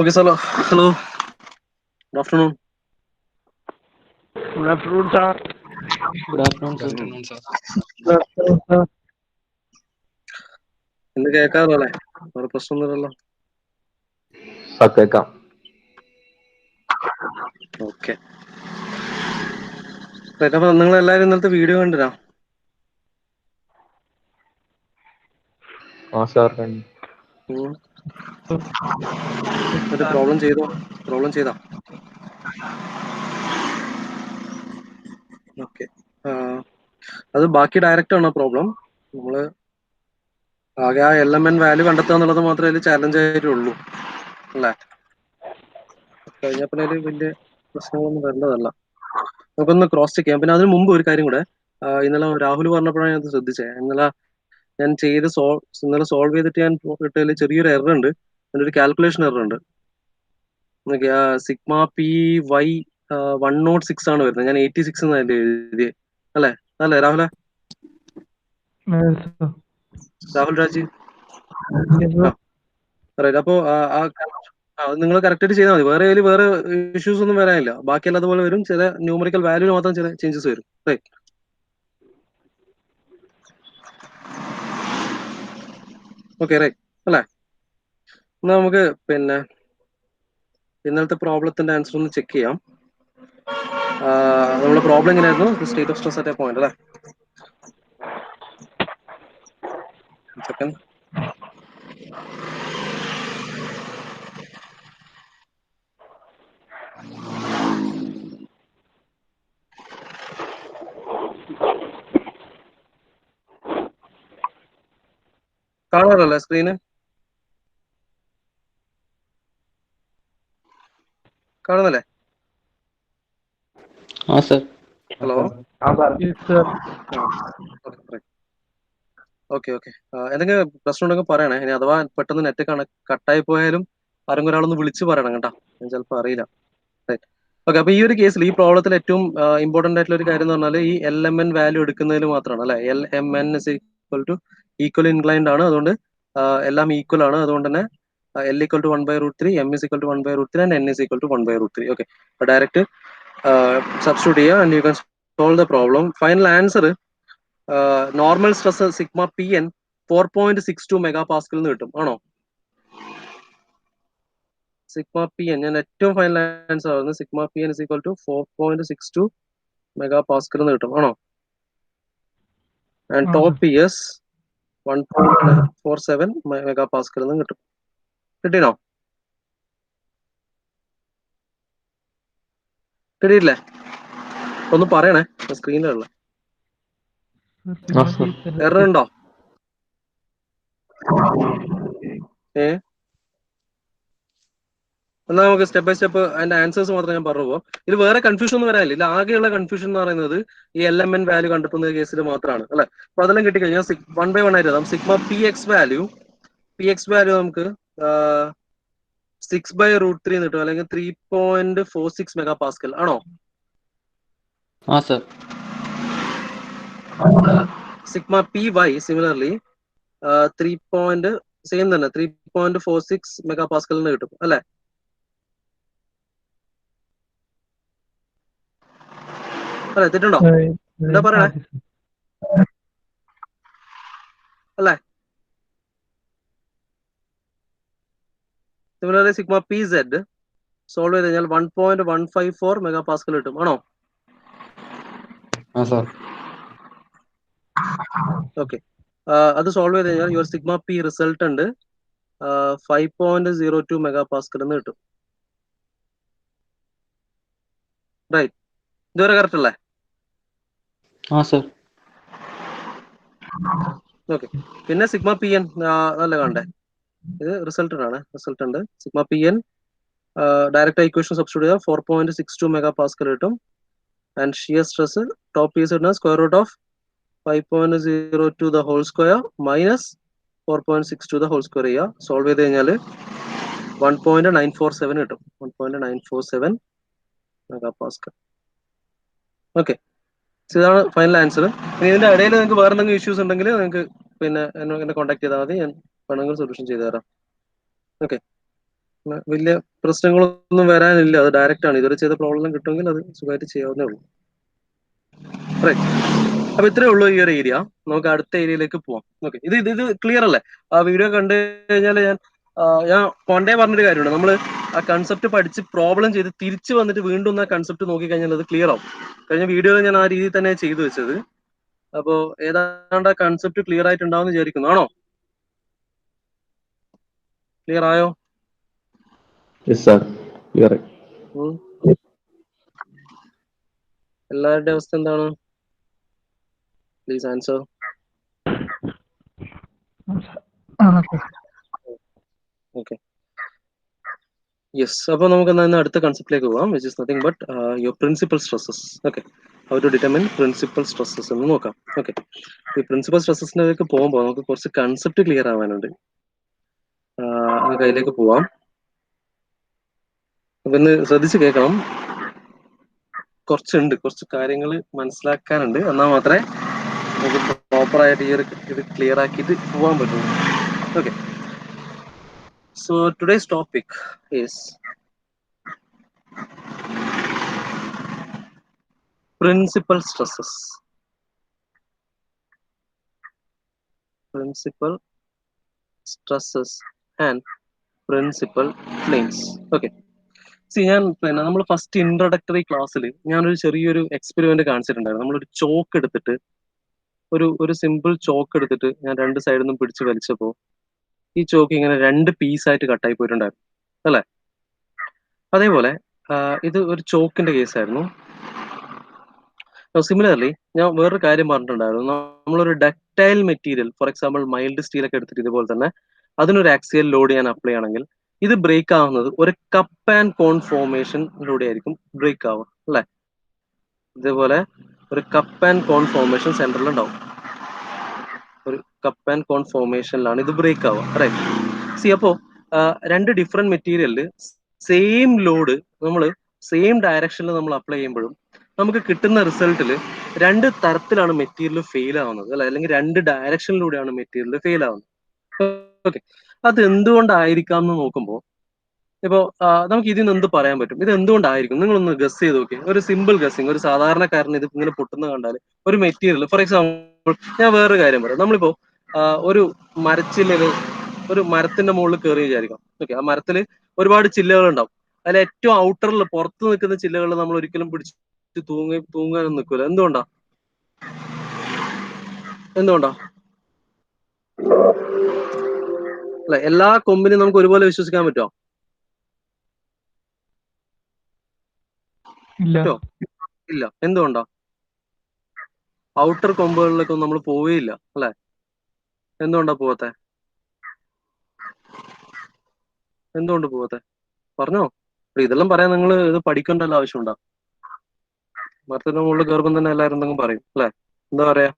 Okay, sir. Hello. Good afternoon. Good afternoon, sir. Good afternoon, Good sir. afternoon, sir. Good afternoon, sir. എന്ത് കേൾക്കാമല്ലോ അല്ലേ? വേറെ പ്രശ്നമൊന്നുമില്ലല്ലോ. കേൾക്കാം. Okay. അപ്പൊ നിങ്ങൾ എല്ലാവരും ഇന്നലത്തെ വീഡിയോ കണ്ടിരാ? സാർ ഒരു പ്രോബ്ലം ചെയ്താ ഓക്കെ. അത് ബാക്കി ഡയറക്റ്റ് ആണോ പ്രോബ്ലം? നമ്മള് ആകെ ആ LMN വാല്യൂ കണ്ടെത്തുക എന്നുള്ളത് മാത്രമേ അതിൽ ചാലഞ്ച് ആയിട്ടുള്ളൂ അല്ലേ? കഴിഞ്ഞപ്പോൾ വലിയ പ്രശ്നങ്ങളൊന്നും വരേണ്ടതല്ല. നമുക്കൊന്ന് ക്രോസ് ചെക്ക് ചെയ്യാം. പിന്നെ അതിന് മുമ്പ് ഒരു കാര്യം കൂടെ, ഇന്നലെ രാഹുൽ പറഞ്ഞപ്പോഴാണ് ഞാൻ ശ്രദ്ധിച്ചത്. ഇന്നലെ ഞാൻ ഇന്നലെ സോൾവ് ചെയ്തിട്ട് ഞാൻ ഇട്ടതിൽ ചെറിയൊരു എറർ ഉണ്ട്. അതിന്റെ ഒരു കാൽക്കുലേഷൻ എറർ ഉണ്ട്. സിഗ്മ പി വൈ 106 ആണ് വരുന്നത്. ഞാൻ 86 എന്നല്ലേ എഴുതിയത് അല്ലേ? അല്ലേ രാഹുല? Yes, sir. Rahul Rajeev Yes, sir. അപ്പോ നിങ്ങൾ കറക്റ്റ് ആയിട്ട് ചെയ്താൽ മതി. വേറെ ഇഷ്യൂസ് ഒന്നും വരാനില്ല. ബാക്കിയെല്ലാം അതുപോലെ വരും. ചില ന്യൂമറിക്കൽ വാല്യൂ മാത്രം ചില ചേഞ്ചസ് വരും. റൈറ്റ്. ഓക്കെ, റൈറ്റ് അല്ലേ? എന്നാ നമുക്ക് പിന്നെ ഇന്നലത്തെ പ്രോബ്ലത്തിന്റെ ആൻസർ ഒന്ന് ചെക്ക് ചെയ്യാം. നമ്മുടെ പ്രോബ്ലം എങ്ങനെയായിരുന്നു? State of stress at a point അല്ലേ? സെക്കൻഡ്. കാണാറല്ലേ സ്ക്രീന്? കാണുന്നല്ലേ? Sir. Hello. Yes, sir. Okay. എന്തെങ്കിലും പ്രശ്നം ഉണ്ടെങ്കിൽ പറയണേ. ഇനി അഥവാ പെട്ടെന്ന് നെറ്റ് കട്ടായി പോയാലും ആരെങ്കിലും ഒരാളൊന്ന് വിളിച്ച് പറയണം കേട്ടോ. ഞാൻ ചിലപ്പോൾ അറിയില്ല. ഓക്കെ. അപ്പൊ ഈ ഒരു കേസിൽ ഈ പ്രോബ്ലത്തിൽ ഏറ്റവും ഇമ്പോർട്ടന്റ് ആയിട്ടുള്ള ഒരു കാര്യം എന്ന് പറഞ്ഞാൽ ഈ LMN വാല്യൂ എടുക്കുന്നതിൽ മാത്രമാണ് അല്ലെ. LMN ഈക്വൽ ഇൻക്ലൈൻഡ് ആണ്. അതുകൊണ്ട് എല്ലാം ഈക്വൽ ആണ്. അതുകൊണ്ട് തന്നെ L = 1/√3, M = 1/√3 and N = 1/√3. Okay. അപ്പൊ ഡയറക്റ്റ് സബ്സ്റ്റിറ്റ്യൂട്ട് ചെയ്യുക and you can solve the problem. Final answer normal stress sigma PN 4.62 MPa എന്ന് കിട്ടും. ആണോ? സിഗ്മ PN ഞാൻ ഏറ്റവും ഫൈനൽ ആൻസർ ആയിരുന്നു. സിഗ്മ PN = 4.62 MPa എന്ന് കിട്ടും. ആണോ? ആൻഡ് ടോപ്പ് PS 1.47 MPa എന്ന് കിട്ടും. കിട്ടിയോ? കിട്ടിയില്ലേ? ഒന്ന് പറയണേ. സ്ക്രീനിലുള്ള എറർ ഉണ്ടോ? എന്നാൽ നമുക്ക് സ്റ്റെപ്പ് ബൈ സ്റ്റെപ്പ് അതിന്റെ ആൻസേഴ്സ് മാത്രം ഞാൻ പറഞ്ഞു പോകും. ഇത് വേറെ കൺഫ്യൂഷൻ ഒന്നും വരാനില്ല. ഇത് ആകെയുള്ള കൺഫ്യൂഷൻ എന്ന് പറയുന്നത് ഈ LMN വാല്യൂ കണ്ടെത്തുന്ന കേസിൽ മാത്രമാണ് അല്ലെ. അപ്പൊ അതെല്ലാം കിട്ടിക്കഴിഞ്ഞാൽ 1 by 1 ആയിട്ട് എഴുതാം. സിഗ്മ PX വാല്യൂ നമുക്ക് 6/√3 എന്ന് കിട്ടും, അല്ലെങ്കിൽ 3.46 MPa. ആണോ? Sir. Sigma PY similarly 3.46 MPa എന്ന് കിട്ടും അല്ലെ? അല്ലെ, തെറ്റുണ്ടോ? എന്താ പറയണേ? അല്ലേ? സിമിലർലി സിഗ്മ PZ സോൾവ് ചെയ്ത് കഴിഞ്ഞാൽ 1.154 MPa കിട്ടും. ആണോ? സർ. ഓക്കെ. അത് സോൾവ് ചെയ്ത് കഴിഞ്ഞാൽ യുവർ സിഗ്മ P റിസൾട്ട് ഉണ്ട് 5.02 MPa എന്ന് കിട്ടും. റൈറ്റ്. ഇതുവരെ കറക്റ്റ് അല്ലേ? സർ. ഓക്കെ. പിന്നെ സിഗ്മ PN അല്ല കണ്ടേ, ഇത് റിസൾട്ട് ആണ്. റിസൾട്ട് ഉണ്ട്. Sigma PN direct equation substitute ചെയ്താൽ 4.62 MPa കിട്ടും. And shear stress top piece ഇടുന്ന √of 5.02 the whole square minus 4.62 the whole square ചെയ്യുക. സോൾവ് ചെയ്ത് കഴിഞ്ഞാൽ 1.947 കിട്ടും. 1.947 MPa. ഓക്കെ. ഇതാണ് ഫൈനൽ ആൻസർ. ഇനി ഇതിന്റെ ഇടയിൽ നിങ്ങൾക്ക് വേറെ എന്തെങ്കിലും ഇഷ്യൂസ് ഉണ്ടെങ്കിൽ നിങ്ങൾക്ക് പിന്നെ എന്നെ കോൺടാക്ട് ചെയ്താൽ മതി. ഞാൻ വേണമെങ്കിൽ സൊല്യൂഷൻ ചെയ്തു തരാം. ഓക്കെ. വലിയ പ്രശ്നങ്ങളൊന്നും വരാനില്ല. അത് ഡയറക്റ്റ് ആണ്. ഇതുവരെ ചെയ്ത പ്രോബ്ലം കിട്ടുമെങ്കിൽ അത് സുഖമായിട്ട് ചെയ്യാവുന്നേ ഉള്ളൂ. റൈറ്റ്. അപ്പൊ ഇത്രേ ഉള്ളൂ ഈ ഒരു ഏരിയ. നമുക്ക് അടുത്ത ഏരിയയിലേക്ക് പോവാം. ഓക്കെ, ഇത് ക്ലിയർ അല്ലേ? ആ വീഡിയോ കണ്ടു കഴിഞ്ഞാൽ ഞാൻ പണ്ടേ പറഞ്ഞൊരു കാര്യമുണ്ട്. നമ്മൾ ആ കൺസെപ്റ്റ് പഠിച്ച് പ്രോബ്ലം ചെയ്ത് തിരിച്ചു വന്നിട്ട് വീണ്ടും ആ കൺസെപ്റ്റ് നോക്കി കഴിഞ്ഞാൽ അത് ക്ലിയർ ആവും. കഴിഞ്ഞ വീഡിയോയിൽ ഞാൻ ആ രീതിയിൽ തന്നെ ചെയ്തു വെച്ചത്. അപ്പോ ഏതാണ്ട് ആ കൺസെപ്റ്റ് ക്ലിയർ ആയിട്ടുണ്ടാവും വിചാരിക്കുന്നു. ആണോ? ക്ലിയർ ആയോ? Yes sir, clear. എല്ലാവരുടെ അവസ്ഥ എന്താണ്? Please answer. Okay, yes. അപ്പൊ നമുക്ക് എന്നാ അടുത്ത കൺസെപ്റ്റിലേക്ക് പോകാം, which is nothing but your principal stresses. Okay, how to determine principal stresses എന്ന് നോക്കാം. ഓക്കെ, ഈ പ്രിൻസിപ്പൽ സ്ട്രെസ്സസിലേക്ക് പോകുമ്പോൾ നമുക്ക് കുറച്ച് കൺസെപ്റ്റ് ക്ലിയർ ആവാനുണ്ട്. നമുക്ക് അതിലേക്ക് പോവാം. അപ്പൊ ഇന്ന് ശ്രദ്ധിച്ച് കേൾക്കണം. കുറച്ച് കാര്യങ്ങൾ മനസ്സിലാക്കാനുണ്ട്. എന്നാൽ മാത്രമേ നമുക്ക് പ്രോപ്പറായിട്ട് ഈ ഒരു ഇത് ക്ലിയർ ആക്കിയിട്ട് പോകാൻ പറ്റുള്ളൂ. Okay, so today's topic is principal stresses. Principal stresses and principal flames. Okay. See, നമ്മൾ ഫസ്റ്റ് ഇൻട്രൊഡക്ടറി ക്ലാസ്സിൽ ഞാനൊരു ചെറിയൊരു എക്സ്പെരിമെന്റ് കാണിച്ചിട്ടുണ്ടായിരുന്നു. നമ്മളൊരു ചോക്ക് എടുത്തിട്ട് ഒരു സിമ്പിൾ ചോക്ക് എടുത്തിട്ട് ഞാൻ രണ്ട് സൈഡിൽ നിന്നും പിടിച്ച് വലിച്ചപ്പോൾ ഈ ചോക്ക് ഇങ്ങനെ രണ്ട് പീസായിട്ട് കട്ടായി പോയിട്ടുണ്ടായിരുന്നു അല്ലേ? അതേപോലെ ഇത് ഒരു ചോക്കിന്റെ കേസായിരുന്നു. സിമിലർലി ഞാൻ വേറൊരു കാര്യം പറഞ്ഞിട്ടുണ്ടായിരുന്നു. നമ്മളൊരു ductile material, for example mild steel ഒക്കെ എടുത്തിട്ട് ഇതുപോലെ തന്നെ അതിനൊരു ആക്സിയൽ ലോഡ് ഞാൻ അപ്ലൈ ആണെങ്കിൽ ഇത് ബ്രേക്ക് ആവുന്നത് ഒരു കപ്പ് ആൻഡ് കോൺ ഫോർമേഷനിലൂടെ ആയിരിക്കും ബ്രേക്ക് ആവുക അല്ലെ? ഇതേപോലെ ഒരു കപ്പ് ആൻഡ് കോൺ ഫോർമേഷൻ സെന്ററിൽ ഉണ്ടാവും. ഒരു കപ്പ് ആൻഡ് കോൺ ഫോർമേഷനിലാണ് ഇത് ബ്രേക്ക് ആവുക. റൈറ്റ്. സി, അപ്പോ രണ്ട് ഡിഫറെന്റ് മെറ്റീരിയലിൽ സെയിം ലോഡ് നമ്മൾ സെയിം ഡയറക്ഷനിൽ നമ്മൾ അപ്ലൈ ചെയ്യുമ്പോഴും നമുക്ക് കിട്ടുന്ന റിസൾട്ടിൽ രണ്ട് തരത്തിലാണ് മെറ്റീരിയൽ ഫെയിൽ ആവുന്നത് അല്ലെ? അല്ലെങ്കിൽ രണ്ട് ഡയറക്ഷനിലൂടെയാണ് മെറ്റീരിയൽ ഫെയിൽ ആവുന്നത്. ഓക്കെ, അത് എന്തുകൊണ്ടായിരിക്കാം എന്ന് നോക്കുമ്പോൾ ഇപ്പോ നമുക്ക് ഇതിൽ നിന്ന് എന്ത് പറയാൻ പറ്റും? ഇത് എന്തുകൊണ്ടായിരിക്കും? നിങ്ങളൊന്ന് ഗസ് ചെയ്ത് നോക്കി. ഒരു സിമ്പിൾ ഗസ്സിങ്. ഒരു സാധാരണക്കാരന് ഇത് ഇങ്ങനെ പൊട്ടുന്ന കണ്ടാൽ ഒരു മെറ്റീരിയൽ, ഫോർ എക്സാമ്പിൾ ഞാൻ വേറൊരു കാര്യം പറയാം. നമ്മളിപ്പോ ഒരു മരച്ചില്ലല് ഒരു മരത്തിന്റെ മുകളിൽ കയറി വിചാരിക്കാം. ഓക്കെ, ആ മരത്തിൽ ഒരുപാട് ചില്ലകൾ ഉണ്ടാവും. അതിൽ ഏറ്റവും ഔട്ടറിൽ പുറത്ത് നിൽക്കുന്ന ചില്ലകൾ നമ്മൾ ഒരിക്കലും പിടിച്ച് തൂങ്ങാനൊന്നും നിൽക്കൂല. എന്തുകൊണ്ടാ? അല്ലെ? എല്ലാ കൊമ്പിനും നമുക്ക് ഒരുപോലെ വിശ്വസിക്കാൻ പറ്റുമോ? ഇല്ല. എന്തുകൊണ്ടാ? ഔട്ടർ കൊമ്പുകളിലേക്കൊന്നും നമ്മൾ പോവുകയില്ല അല്ലെ? എന്തുകൊണ്ടാ പോവാത്തെ? എന്തുകൊണ്ട് പോവാത്തെ? പറഞ്ഞോ. ഇതെല്ലാം പറയാൻ നിങ്ങൾ ഇത് പഠിക്കേണ്ടല്ലോ ആവശ്യമുണ്ടോ? മരത്തിന്റെ മുകളിൽ കയറുമ്പോൾ തന്നെ എല്ലാവരും എന്തെങ്കിലും പറയും അല്ലെ? എന്താ പറയാ?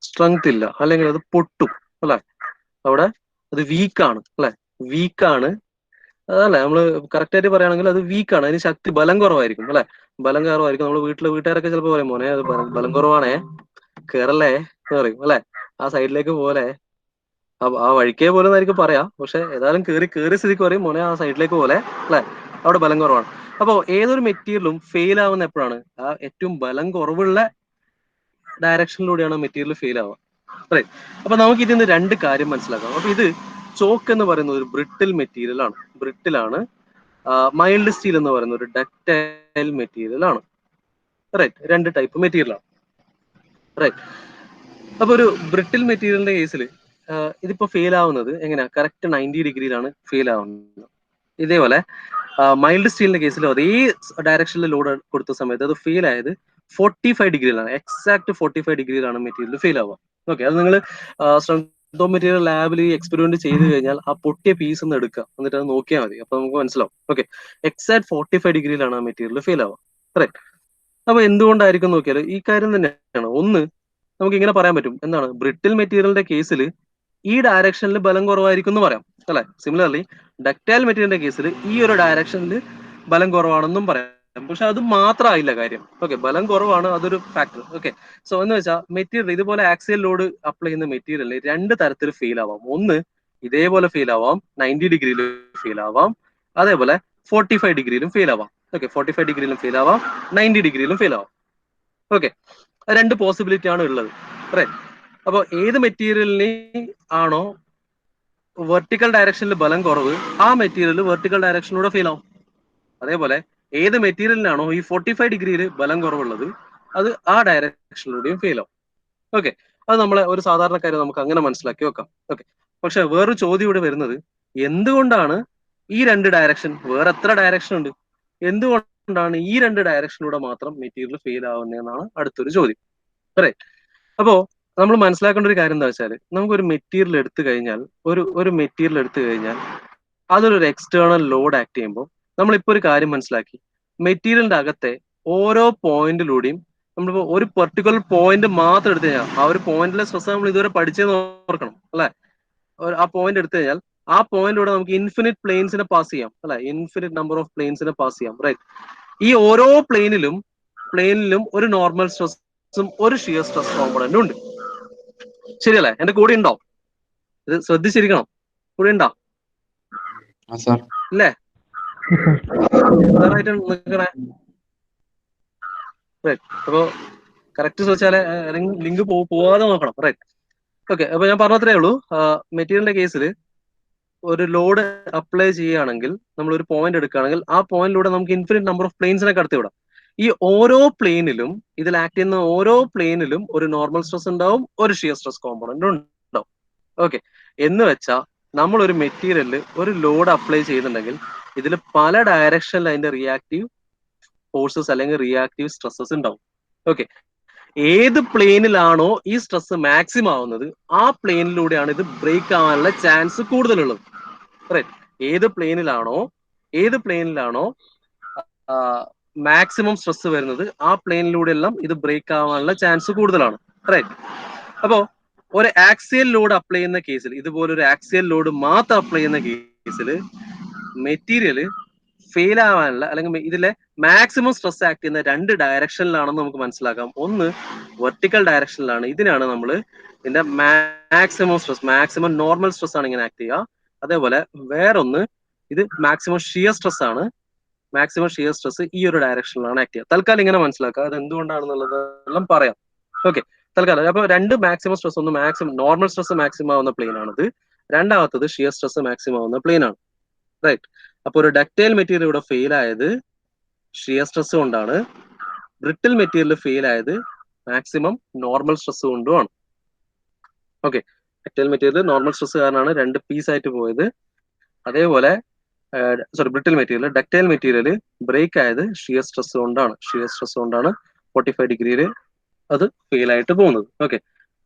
സ്ട്രെങ്ത് ഇല്ല, അല്ലെങ്കിൽ അത് പൊട്ടും അല്ലെ? അവിടെ അത് വീക്കാണ് അല്ലെ? വീക്കാണ് അതല്ലേ? നമ്മള് കറക്റ്റ് ആയിട്ട് പറയുകയാണെങ്കിൽ അത് വീക്കാണ്. അതിന് ശക്തി, ബലം കുറവായിരിക്കും അല്ലെ? ബലം കുറവായിരിക്കും. നമ്മള് വീട്ടുകാരൊക്കെ ചിലപ്പോൾ പറയും, മോനെ അത് ബലം കുറവാണേ, കേറല്ലേ എന്ന് പറയും അല്ലെ? ആ സൈഡിലേക്ക് പോലെ ആ വഴിക്കേ പോലെ എന്നായിരിക്കും പറയാ. പക്ഷെ ഏതായാലും കേറി സ്ഥിതിക്ക് പറയും, മോനെ ആ സൈഡിലേക്ക് പോലെ അല്ലെ? അവിടെ ബലം കുറവാണ്. അപ്പൊ ഏതൊരു മെറ്റീരിയലും ഫെയിൽ ആവുന്ന എപ്പോഴാണ്? ആ ഏറ്റവും ബലം കുറവുള്ള ഡയറക്ഷനിലൂടെയാണ് മെറ്റീരിയൽ ഫെയിൽ ആവുക. റൈറ്റ്. അപ്പൊ നമുക്ക് ഇതിൽ നിന്ന് രണ്ട് കാര്യം മനസ്സിലാക്കാം. അപ്പൊ ഇത് ചോക്ക് എന്ന് പറയുന്നത് ഒരു ബ്രിട്ടിൽ മെറ്റീരിയൽ ആണ്. ബ്രിട്ടിലാണ്. മൈൽഡ് സ്റ്റീൽ എന്ന് പറയുന്ന ഒരു ഡക്ടൈൽ മെറ്റീരിയൽ ആണ്. റൈറ്റ്. രണ്ട് ടൈപ്പ് മെറ്റീരിയൽ ആണ്. റൈറ്റ്. അപ്പൊ ഒരു ബ്രിട്ടിൽ മെറ്റീരിയലിന്റെ കേസിൽ ഇതിപ്പോ ഫെയിൽ ആവുന്നത് എങ്ങനെയാ? കറക്റ്റ് 90 ഡിഗ്രിയിലാണ് ഫെയിൽ ആവുന്നത്. ഇതേപോലെ മൈൽഡ് സ്റ്റീലിന്റെ കേസിൽ അതേ ഡയറക്ഷനിൽ ലോഡ് കൊടുത്ത സമയത്ത് അത് ഫെയിൽ ആയത് 45 ഡിഗ്രിയിലാണ്. എക്സാക്ട് 45 ഡിഗ്രിയിലാണ് മെറ്റീരിയൽ ഫെയിൽ ആവുക. ഓക്കെ, അത് നിങ്ങൾ സ്ട്രെങ്ത് ഓഫ് മെറ്റീരിയൽ ലാബിൽ എക്സ്പെരിമെന്റ് ചെയ്ത് കഴിഞ്ഞാൽ ആ പൊട്ടിയ പീസ് ഒന്ന് എടുക്കുക, എന്നിട്ട് അത് നോക്കിയാൽ മതി. അപ്പൊ നമുക്ക് മനസ്സിലാവും. ഓക്കെ, എക്സാക്ട് 45 ഡിഗ്രിയിലാണ് ആ മെറ്റീരിയൽ ഫെയിൽ ആവുക. റൈറ്റ്. അപ്പൊ എന്തുകൊണ്ടായിരിക്കും നോക്കിയാൽ ഈ കാര്യം തന്നെയാണ്. ഒന്ന്, നമുക്ക് ഇങ്ങനെ പറയാൻ പറ്റും. എന്താണ്? ബ്രിട്ടിൽ മെറ്റീരിയലിന്റെ കേസിൽ ഈ ഡയറക്ഷനിൽ ബലം കുറവായിരിക്കും എന്ന് പറയാം അല്ലെ? സിമിലർലി ഡക്ടൈൽ മെറ്റീരിയലിന്റെ കേസിൽ ഈ ഒരു ഡയറക്ഷനിൽ ബലം കുറവാണെന്നും പറയാം പക്ഷെ അത് മാത്രമായില്ല കാര്യം. ഓക്കെ, ബലം കുറവാണ്, അതൊരു ഫാക്ടർ. ഓക്കെ, സോ എന്ന് വെച്ചാൽ മെറ്റീരിയൽ ഇതുപോലെ ആക്സിയൽ ലോഡ് അപ്ലൈ ചെയ്യുന്ന മെറ്റീരിയൽ രണ്ട് തരത്തിൽ ഫെയിൽ ആവാം. ഒന്ന് ഇതേപോലെ ഫെയിൽ ആവാം, 90 ഡിഗ്രിയിൽ ഫെയിൽ ആവാം, അതേപോലെ 45 ഡിഗ്രിയിലും ഫെയിൽ ആവാം. ഓക്കെ, 45 ഡിഗ്രിയിലും ഫെയിൽ ആവാം, 90 ഡിഗ്രിയിലും ഫെയിൽ ആവാം. ഓക്കെ, രണ്ട് പോസിബിലിറ്റി ആണ് ഉള്ളത്. റൈറ്റ്. അപ്പോൾ ഏത് മെറ്റീരിയലിന് ആണോ വെർട്ടിക്കൽ ഡയറക്ഷനിൽ ബലം കുറവ്, ആ മെറ്റീരിയൽ വെർട്ടിക്കൽ ഡയറക്ഷനിലൂടെ ഫെയിൽ ആവും. അതേപോലെ ഏത് മെറ്റീരിയലിനാണോ ഈ 45 ഡിഗ്രിയിൽ ബലം കുറവുള്ളത്, അത് ആ ഡയറക്ഷനിലൂടെയും ഫെയിൽ ആവും. ഓക്കെ, അത് നമ്മളെ ഒരു സാധാരണക്കാരെ നമുക്ക് അങ്ങനെ മനസ്സിലാക്കി വെക്കാം. ഓക്കെ, പക്ഷെ വേറൊരു ചോദ്യം ഇവിടെ വരുന്നത്, എന്തുകൊണ്ടാണ് ഈ രണ്ട് ഡയറക്ഷൻ, വേറെ എത്ര ഡയറക്ഷൻ ഉണ്ട്, എന്തുകൊണ്ടാണ് ഈ രണ്ട് ഡയറക്ഷനിലൂടെ മാത്രം മെറ്റീരിയൽ ഫെയിൽ ആവുന്നതെന്നാണ് അടുത്തൊരു ചോദ്യം. റൈറ്റ്. അപ്പോ നമ്മൾ മനസ്സിലാക്കേണ്ട ഒരു കാര്യം എന്താ വെച്ചാൽ, നമുക്കൊരു മെറ്റീരിയൽ എടുത്തു കഴിഞ്ഞാൽ ഒരു മെറ്റീരിയൽ എടുത്തു കഴിഞ്ഞാൽ അതൊരു എക്സ്റ്റേണൽ ലോഡ് ആക്ട് ചെയ്യുമ്പോൾ നമ്മളിപ്പോ ഒരു കാര്യം മനസ്സിലാക്കി, മെറ്റീരിയലിന്റെ അകത്തെ ഓരോ പോയിന്റിലൂടെയും നമ്മളിപ്പോ ഒരു പെർട്ടിക്കുലർ പോയിന്റ് മാത്രം എടുത്തു കഴിഞ്ഞാൽ ആ ഒരു പോയിന്റിലെ സ്ട്രെസ് നമ്മൾ ഇതുവരെ പഠിച്ചതെന്ന് ഓർക്കണം അല്ലെ. ആ പോയിന്റ് എടുത്തു കഴിഞ്ഞാൽ ആ പോയിന്റിലൂടെ നമുക്ക് ഇൻഫിനിറ്റ് പ്ലെയിൻസിനെ പാസ് ചെയ്യാം അല്ലെ, ഇൻഫിനിറ്റ് നമ്പർ ഓഫ് പ്ലെയിൻസിനെ പാസ് ചെയ്യാം. റൈറ്റ്. ഈ ഓരോ പ്ലെയിനിലും ഒരു നോർമൽ സ്ട്രെസ്സും ഒരു ഷിയർ സ്ട്രെസ് കോമ്പണന്റും ഉണ്ട്. ശരിയല്ലേ? എന്റെ കൂടെ ഉണ്ടോ? ഇത് ശ്രദ്ധിച്ചിരിക്കണം. കൂടെ ഉണ്ടോ? ഇല്ലേ? ഉഷാറായിട്ട് നിൽക്കണേ. റൈറ്റ്. അപ്പോ കറക്റ്റ് ചോദിച്ചാല് ലിങ്ക് പോവാതെ നോക്കണം. റൈറ്റ്. ഓക്കെ, അപ്പൊ ഞാൻ പറഞ്ഞത്രേ ഉള്ളൂ. മെറ്റീരിയലിന്റെ കേസിൽ ഒരു ലോഡ് അപ്ലൈ ചെയ്യുകയാണെങ്കിൽ, നമ്മൾ ഒരു പോയിന്റ് എടുക്കുകയാണെങ്കിൽ ആ പോയിന്റിലൂടെ നമുക്ക് ഇൻഫിനിറ്റ് നമ്പർ ഓഫ് പ്ലെയിൻസിനെ കടത്തിവിടാം. ഈ ഓരോ പ്ലെയിനിലും, ഇതിൽ ആക്ട് ചെയ്യുന്ന ഓരോ പ്ലെയിനിലും ഒരു നോർമൽ സ്ട്രെസ് ഉണ്ടാവും, ഒരു ഷിയർ സ്ട്രെസ് കോമ്പണന്റ് ഉണ്ടാവും. ഓക്കെ, എന്ന് വെച്ചാൽ നമ്മൾ ഒരു മെറ്റീരിയലിൽ ഒരു ലോഡ് അപ്ലൈ ചെയ്യുന്നുണ്ടെങ്കിൽ ഇതിൽ പല ഡയറക്ഷനിൽ അതിന്റെ റിയാക്റ്റീവ് ഫോഴ്സസ് അല്ലെങ്കിൽ റിയാക്റ്റീവ് സ്ട്രെസ്സസ് ഉണ്ടാവും. ഓക്കെ, ഏത് പ്ലെയിനിലാണോ ഈ സ്ട്രെസ് മാക്സിമം ആവുന്നത് ആ പ്ലെയിനിലൂടെയാണ് ഇത് ബ്രേക്ക് ആവാനുള്ള ചാൻസ് കൂടുതലുള്ളത്. റൈറ്റ്. ഏത് പ്ലെയിനിലാണോ മാക്സിമം സ്ട്രെസ് വരുന്നത് ആ പ്ലെയിനിലൂടെ എല്ലാം ഇത് ബ്രേക്ക് ആവാനുള്ള ചാൻസ് കൂടുതലാണ്. റൈറ്റ്. അപ്പോ ഒരു ആക്സിയൽ ലോഡ് അപ്ലൈ ചെയ്യുന്ന കേസിൽ, ഇതുപോലെ ഒരു ആക്സിയൽ ലോഡ് മാത്രം അപ്ലൈ ചെയ്യുന്ന കേസിൽ മെറ്റീരിയൽ ഫെയിൽ ആവാനുള്ള അല്ലെങ്കിൽ ഇതിലെ മാക്സിമം സ്ട്രെസ് ആക്ട് ചെയ്യുന്ന രണ്ട് ഡയറക്ഷനിലാണെന്ന് നമുക്ക് മനസ്സിലാക്കാം. ഒന്ന് വെർട്ടിക്കൽ ഡയറക്ഷനിലാണ്, ഇതിനാണ് നമ്മൾ ഇതിന്റെ മാക്സിമം നോർമൽ സ്ട്രെസ് ആണ് ഇങ്ങനെ ആക്ട് ചെയ്യുക. അതേപോലെ വേറൊന്ന് ഇത് മാക്സിമം ഷിയർ സ്ട്രെസ് ആണ്, മാക്സിമം ഷിയർ സ്ട്രെസ് ഈ ഒരു ഡയറക്ഷനിലാണ് ആക്ട് ചെയ്യുക. തൽക്കാലം ഇങ്ങനെ മനസ്സിലാക്കുക, അത് എന്തുകൊണ്ടാണെന്നുള്ളത് എല്ലാം പറയാം. ഓക്കെ, തൽക്കാലം അപ്പൊ രണ്ട് മാക്സിമം സ്ട്രെസ്, ഒന്ന് നോർമൽ സ്ട്രെസ് മാക്സിമം ആവുന്ന പ്ലെയിൻ ആണിത്, രണ്ടാമത്തത് ഷിയർ സ്ട്രെസ് മാക്സിമം ആവുന്ന പ്ലെയിൻ ആണ്. റൈറ്റ്. അപ്പൊ ഒരു ഡക്റ്റൈൽ മെറ്റീരിയൽ ഇവിടെ ഫെയിൽ ആയത് ഷിയർ സ്ട്രെസ് കൊണ്ടാണ്, ബ്രിട്ടിൽ മെറ്റീരിയൽ ഫെയിൽ ആയത് മാക്സിമം നോർമൽ സ്ട്രെസ് കൊണ്ടുമാണ്. Okay, ductile material normal stress കാരണമാണ് രണ്ട് പീസ് ആയിട്ട് പോയത്. അതേപോലെ brittle material, ductile material break ആയത് ഷിയർ സ്ട്രെസ് കൊണ്ടാണ്. 45 ഡിഗ്രിയിൽ അത് ഫെയിൽ ആയിട്ട് പോകുന്നത്. Okay,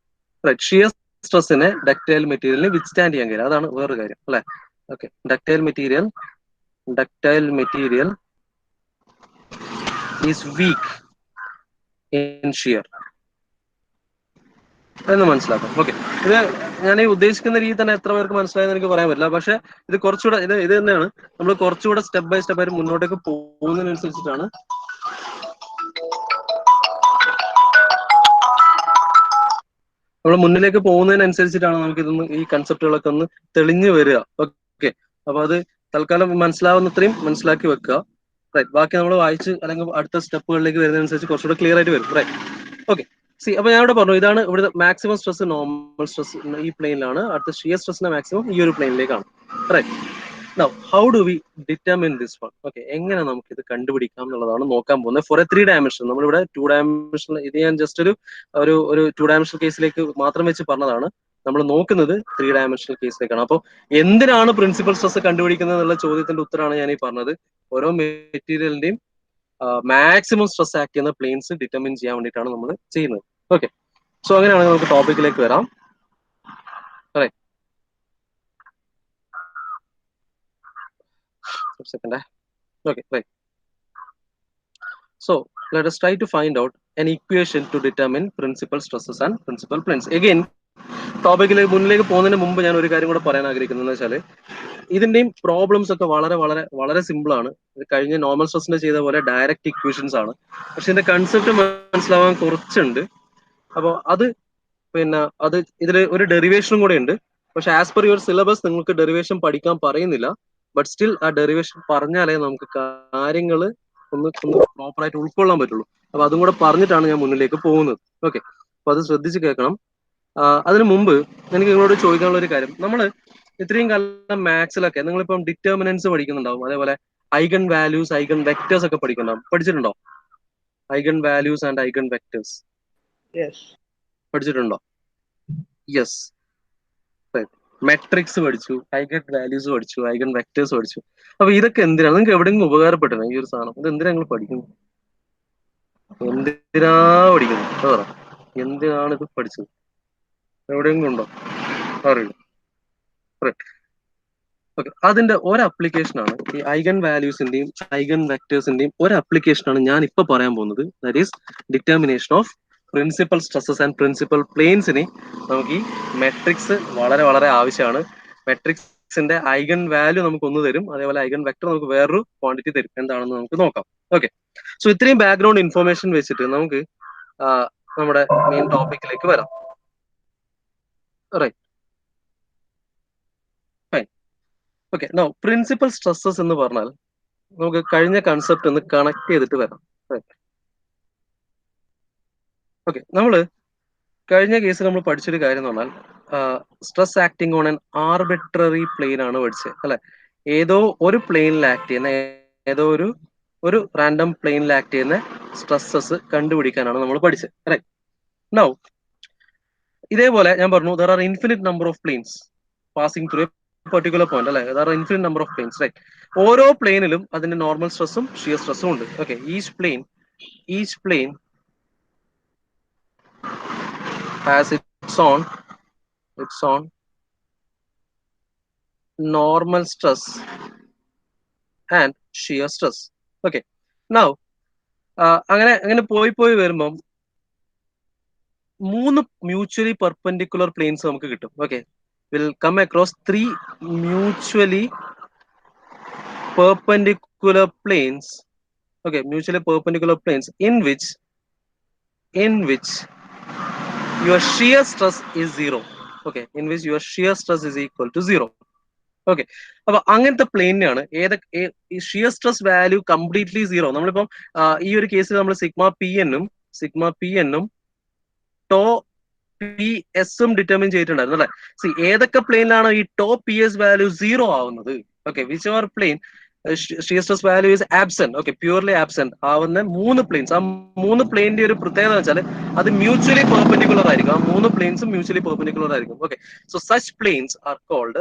right. ഷിയർ സ്ട്രെസ്സിനെ ഡക്റ്റൈൽ മെറ്റീരിയലിന് വിത്ത്സ്റ്റാൻഡ് ചെയ്യാൻ കഴിയും, അതാണ് വേറൊരു കാര്യം അല്ലെ. Okay, ductile material is week in shear എന്ന് മനസ്സിലാക്കാം. ഓക്കെ, ഇത് ഞാൻ ഈ ഉദ്ദേശിക്കുന്ന രീതി തന്നെ എത്ര പേർക്ക് മനസ്സിലായെന്ന് എനിക്ക് പറയാൻ പറ്റില്ല. പക്ഷെ ഇത് കുറച്ചുകൂടെ ഇത് തന്നെയാണ്, നമ്മൾ കുറച്ചുകൂടെ സ്റ്റെപ്പ് ബൈ സ്റ്റെപ്പ് ആയിട്ട് മുന്നോട്ടേക്ക് പോകുന്നതിനനുസരിച്ചിട്ടാണ് നമ്മൾ മുന്നിലേക്ക് പോകുന്നതിനനുസരിച്ചിട്ടാണ് നമുക്ക് ഇതൊന്ന് ഈ കൺസെപ്റ്റുകളൊക്കെ ഒന്ന് തെളിഞ്ഞു വരിക. ഓക്കെ, അപ്പൊ അത് തൽക്കാലം മനസ്സിലാവുന്നത്രയും മനസ്സിലാക്കി വെക്കുക. റൈറ്റ്. ബാക്കി നമ്മൾ വായിച്ച് അല്ലെങ്കിൽ അടുത്ത സ്റ്റെപ്പുകളിലേക്ക് വരുന്നതനുസരിച്ച് കുറച്ചുകൂടെ ക്ലിയർ ആയിട്ട് വരും. റൈറ്റ്. ഓക്കെ, അപ്പൊ ഞാൻ ഇവിടെ പറഞ്ഞു, ഇതാണ് ഇവിടെ മാക്സിമം സ്ട്രെസ്, നോർമൽ സ്ട്രെസ് ഈ പ്ലെയിനിലാണ്, അടുത്ത ഷിയർ സ്ട്രെസ്സിന്റെ മാക്സിമം ഈ ഒരു പ്ലെയിനിലേക്കാണ്. Right. Now, how do we determine this one? Okay, എങ്ങനെ നമുക്ക് ഇത് കണ്ടുപിടിക്കാം എന്നുള്ളതാണ് നോക്കാൻ പോകുന്നത്. ഫോർ എ 3 dimension, നമ്മളിവിടെ 2 dimension, ഇത് ഞാൻ ജസ്റ്റ് ഒരു 2 dimensional കേസിലേക്ക് മാത്രം വെച്ച് പറഞ്ഞതാണ്. നമ്മൾ നോക്കുന്നത് 3 dimensional കേസിലേക്കാണ്. അപ്പോൾ എന്തിനാണ് പ്രിൻസിപ്പൽ സ്ട്രെസ് കണ്ടുപിടിക്കുന്നത് എന്നുള്ള ചോദ്യത്തിന്റെ ഉത്തരമാണ് ഞാൻ ഈ പറഞ്ഞത്. ഓരോ മെറ്റീരിയലിന്റെയും മാക്സിമം സ്ട്രെസ് ആക്ട് ചെയ്യുന്ന പ്ലെയിൻസ് ഡിറ്റർമിൻ ചെയ്യാൻ വേണ്ടിയിട്ടാണ് നമ്മൾ ചെയ്യുന്നത്. ഓക്കെ, സോ അങ്ങനെയാണെങ്കിൽ നമുക്ക് ടോപ്പിക്കിലേക്ക് വരാം. Second. Okay, right. So let us try to find out an equation to determine principal stresses and principal planes. Again, ടോപ്പിക്കിലേക്ക് മുന്നിലേക്ക് പോകുന്നതിന് മുമ്പ് ഞാൻ ഒരു കാര്യം കൂടെ പറയാൻ ആഗ്രഹിക്കുന്നത് വെച്ചാൽ ഇതിന്റെയും പ്രോബ്ലംസ് ഒക്കെ വളരെ വളരെ വളരെ സിമ്പിൾ ആണ്. ഇത് കഴിഞ്ഞ നോർമൽ സ്ട്രെസ്സിന്റെ ചെയ്ത പോലെ ഡയറക്റ്റ് ഇക്വേഷൻസ് ആണ്. പക്ഷെ ഇതിന്റെ കൺസെപ്റ്റ് മനസ്സിലാവാൻ കുറച്ചുണ്ട്. അപ്പോൾ അത് പിന്നെ അത് ഇതിൽ ഒരു ഡെറിവേഷനും കൂടെ ഉണ്ട്. പക്ഷെ ആസ് പെർ യുവർ സിലബസ് നിങ്ങൾക്ക് ഡെറിവേഷൻ പഠിക്കാൻ പറയുന്നില്ല. ബട്ട് സ്റ്റിൽ ആ ഡെറിവേഷൻ പറഞ്ഞാലേ നമുക്ക് കാര്യങ്ങൾ ഒന്ന് പ്രോപ്പറായിട്ട് ഉൾക്കൊള്ളാൻ പറ്റുള്ളൂ. അപ്പൊ അതും കൂടെ പറഞ്ഞിട്ടാണ് ഞാൻ മുന്നിലേക്ക് പോകുന്നത്. ഓക്കെ, അപ്പൊ അത് ശ്രദ്ധിച്ച് കേൾക്കണം. അതിനു മുമ്പ് എനിക്ക് നിങ്ങളോട് ചോദിക്കാനുള്ള ഒരു കാര്യം, നമ്മൾ ഇത്രയും കാലം മാത്സിലൊക്കെ നിങ്ങളിപ്പം ഡിറ്റർമിനൻസ് പഠിക്കുന്നുണ്ടാവും, അതേപോലെ ഐഗൺ വാല്യൂസ്, ഐഗൺ വെക്ടേഴ്സ് ഒക്കെ പഠിച്ചിട്ടുണ്ടോ? Eigen values and eigen vectors പഠിച്ചിട്ടുണ്ടോ? യെസ്. മെട്രിക്സ് പഠിച്ചു, ഐഗൺ വാല്യൂസ് പഠിച്ചു, ഐഗൺ വെക്ടേഴ്സ് പഠിച്ചു. അപ്പൊ ഇതൊക്കെ എന്തിനാണ് നിങ്ങൾക്ക് എവിടെയെങ്കിലും ഉപകാരപ്പെട്ടത്? ഈ ഒരു സാധനം ഇത് എന്തിനാ നിങ്ങൾ പഠിക്കുന്നത്? എന്തിനാ പഠിക്കുന്നത്? പറ, എന്തിനാണ് ഇത് പഠിച്ചത്? എവിടെയെങ്കിലും ഉണ്ടോ? അറിയില്ല. ഓക്കെ, അതിന്റെ ഒരു ആപ്ലിക്കേഷനാണ് ഈ ഐഗൺ വാല്യൂസിന്റെയും ഐഗൺ വെക്ടേഴ്സിന്റെയും ഒരു ആപ്ലിക്കേഷനാണ് ഞാൻ ഇപ്പൊ പറയാൻ പോകുന്നത്. That is determination of principal stresses and principal പ്ലെയിൻസിന് നമുക്ക് ഈ മെട്രിക്സ് വളരെ വളരെ ആവശ്യമാണ്. മെട്രിക്സിന്റെ ഐഗൺ വാല്യൂ നമുക്ക് ഒന്ന് തരും, അതേപോലെ ഐഗൺ വെക്ടർ നമുക്ക് വേറൊരു ക്വാണ്ടിറ്റി തരും. എന്താണെന്ന് നമുക്ക് നോക്കാം. ഓക്കെ, സോ ഇത്രയും ബാക്ക്ഗ്രൗണ്ട് ഇൻഫർമേഷൻ വെച്ചിട്ട് നമുക്ക് നമ്മുടെ മെയിൻ ടോപ്പിക്കിലേക്ക് വരാം. Right, fine. Okay, now principal stresses എന്ന് പറഞ്ഞാൽ നമുക്ക് കഴിഞ്ഞ കൺസെപ്റ്റ് ഒന്ന് കണക്ട് ചെയ്തിട്ട് വരാം. ഓക്കെ, നമ്മള് കഴിഞ്ഞ കേസ് നമ്മൾ പഠിച്ചൊരു കാര്യം എന്ന് പറഞ്ഞാൽ stress acting on an arbitrary plane ആണ് പഠിച്ചത് അല്ലെ. ഏതോ ഒരു പ്ലെയിനിൽ ആക്ട് ചെയ്യുന്ന, ഏതോ ഒരു റാൻഡം പ്ലെയിനിൽ ആക്ട് ചെയ്യുന്ന സ്ട്രെസ്സസ് കണ്ടുപിടിക്കാനാണ് നമ്മൾ പഠിച്ചത്. റൈറ്റ്, നൗ ഇതേപോലെ ഞാൻ പറഞ്ഞു there are infinite number of planes passing through particular point അല്ലെ. There are infinite number of planes. Right, ഓരോ പ്ലെയിനിലും അതിന്റെ നോർമൽ സ്ട്രെസ്സും ഷിയർ സ്ട്രെസ്സും ഉണ്ട്. Okay, each plane has its own normal stress and shear stress. Okay, now അങ്ങനെ പോയി വരുമ്പം 3 മ്യൂച്വലി പെർപെൻഡിക്കുലർ പ്ലെയിൻസ് നമുക്ക് കിട്ടും. Okay, will come across 3 mutually perpendicular planes. Okay, mutually perpendicular planes in which your shear stress is 0. Okay, in which your shear stress is equal to 0. Okay, അപ്പൊ അങ്ങനത്തെ പ്ലെയിനാണ് ഏതൊക്കെ shear stress value completely 0. നമ്മളിപ്പം ഈ ഒരു കേസിൽ നമ്മൾ sigma P എന്നും to P എസും ഡിറ്റർമിൻ ചെയ്തിട്ടുണ്ടായിരുന്നു അല്ലെ. സി ഏതൊക്കെ പ്ലെയിനിലാണ് ഈ ടോ പി എസ് വാല്യൂ 0 ആവുന്നത്? Okay, which are plane shear stress value is absent. Okay, purely absent ആവുന്ന 3 പ്ലെയിൻസ്. ആ 3 പ്ലെയിനിന്റെ ഒരു പ്രത്യേകത വെച്ചാൽ അത് മ്യൂച്വലി പെർപെൻഡിക്കുലർ ആയിരിക്കും. ആ 3 പ്ലെയിൻസും മ്യൂച്വലി പെർപെൻഡിക്കുലർ ആയിരിക്കും. Okay, so such planes are called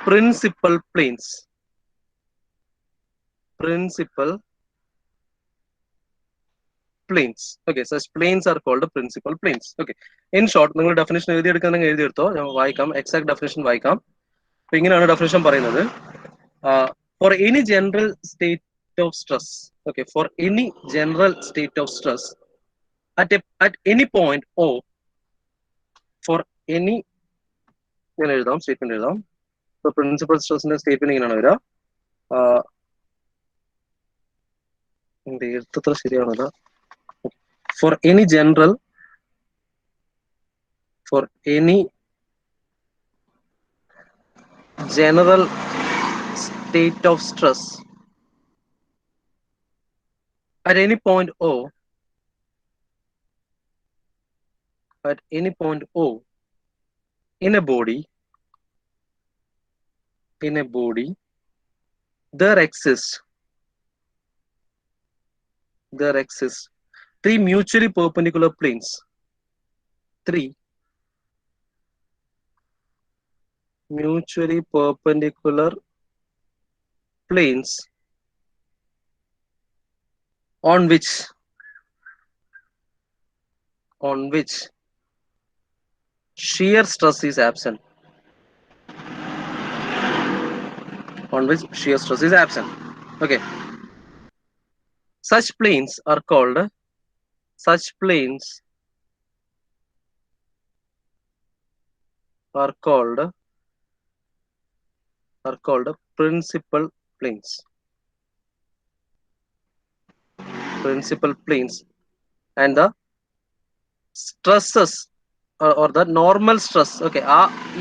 principal planes. Okay, such planes are called principal planes. Okay, in short, നിങ്ങൾ ഡെഫിനിഷൻ എഴുതിയെടുക്കാനെങ്കിൽ എഴുതിയെടുത്തോ, ഞാൻ വായിക്കാം, എക്സാക്ട് ഡെഫിനിഷൻ വായിക്കാം. അപ്പൊ ഇങ്ങനെയാണ് ഡെഫിനിഷൻ പറയുന്നത്. For any general state of stress, okay, for any general state of stress at any point O, for any ഞാൻ എഴുതാം, statement എഴുതാം. So principal stressന്റെ സ്റ്റേറ്റ്മെന്റ് ഇങ്ങനെയാണ് വരിക. എഴുത്തത്ര ശരിയാണല്ല. For any general state of stress at any point O, in a body, there exists 3 mutually perpendicular planes. 3 mutually perpendicular planes on which shear stress is absent. Okay, such planes are called principal planes. And the stresses or the normal stress, okay,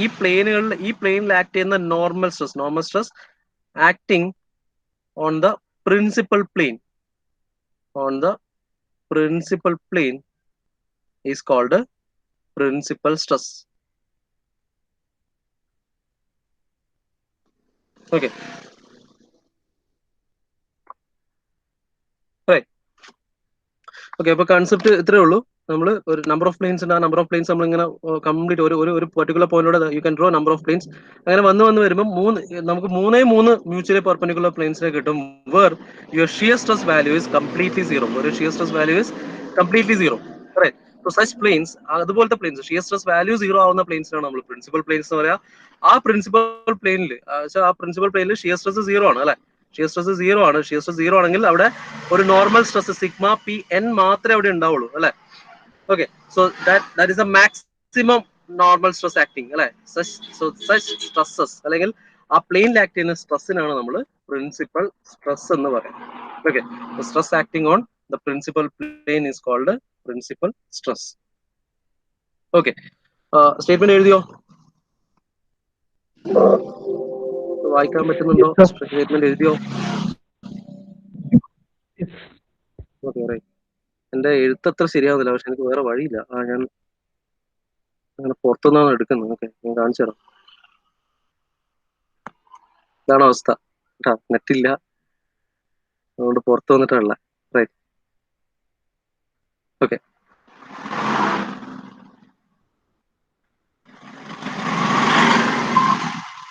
ഈ പ്ലെയിനിൽ act ചെയ്യുന്ന normal stress acting on the principal plane is called principal stress. Okay, right. Okay, അപ്പോൾ concept ഇത്രയേ ഉള്ളൂ. നമ്മൾ ഒരു number of planes ഉണ്ട്. ആ നമ്പർ ഓഫ് പ്ലെയിൻസ് നമ്മൾ ഇങ്ങനെ കംപ്ലീറ്റ് ഒരു പെർട്ടിക്കുലർ പോയിന്റിലൂടെ you can draw number of planes. അങ്ങനെ വന്ന് വരുമ്പോൾ നമുക്ക് മൂന്നേ മ്യൂച്വലി പെർപെൻഡിക്കുലർ പ്ലെയിൻസിനെ കിട്ടും. Where your shear stress value is completely zero. Right. So such planes, അതുപോലത്തെ planes shear stress value zero ആവുന്ന പ്ലെയിൻസിനാണ് നമ്മൾ പ്രിൻസിപ്പൽ പ്ലെയിൻസ് എന്ന് പറയാ. ആ പ്രിൻസിപ്പൽ പ്ലെയിനിൽ ഷിയർ സ്ട്രെസ് സീറോ ആണ് അല്ലെ. ഷിയർ സ്ട്രെസ് സീറോ ആണെങ്കിൽ അവിടെ ഒരു normal stress sigma P N മാത്രമേ അവിടെ ഉണ്ടാവുള്ളൂ അല്ലെ. Okay, so that is A maximum normal stress acting അല്ലെ. സച്ച് സ്ട്രെസ്സസ് അല്ലെങ്കിൽ ആ പ്ലെയിനിൽ ആക്ട് ചെയ്യുന്ന സ്ട്രെസ്സിനാണ് നമ്മൾ പ്രിൻസിപ്പൽ സ്ട്രെസ് എന്ന് പറയുന്നത്. Okay, stress acting on the principal plane is called principal stress. Okay, statement എഴുതിയോ? വായിക്കാൻ പറ്റുന്നുണ്ടോ? Yes, sir. സ്റ്റേറ്റ്മെന്റ് എഴുതിയോ? Yes. Okay, right. എന്റെ എഴുത്തത്ര ശരിയാവുന്നില്ല, പക്ഷെ എനിക്ക് വേറെ വഴിയില്ല. ഞാൻ അങ്ങനെ പുറത്തുനിന്നാണ് എടുക്കുന്നത്. ഓക്കെ, ഞാൻ കാണിച്ചു തരാം. ഇതാണ് അവസ്ഥ കേട്ടാ, നെറ്റില്ല, അതുകൊണ്ട് പുറത്ത് വന്നിട്ടുള്ള. റൈറ്റ്. Okay,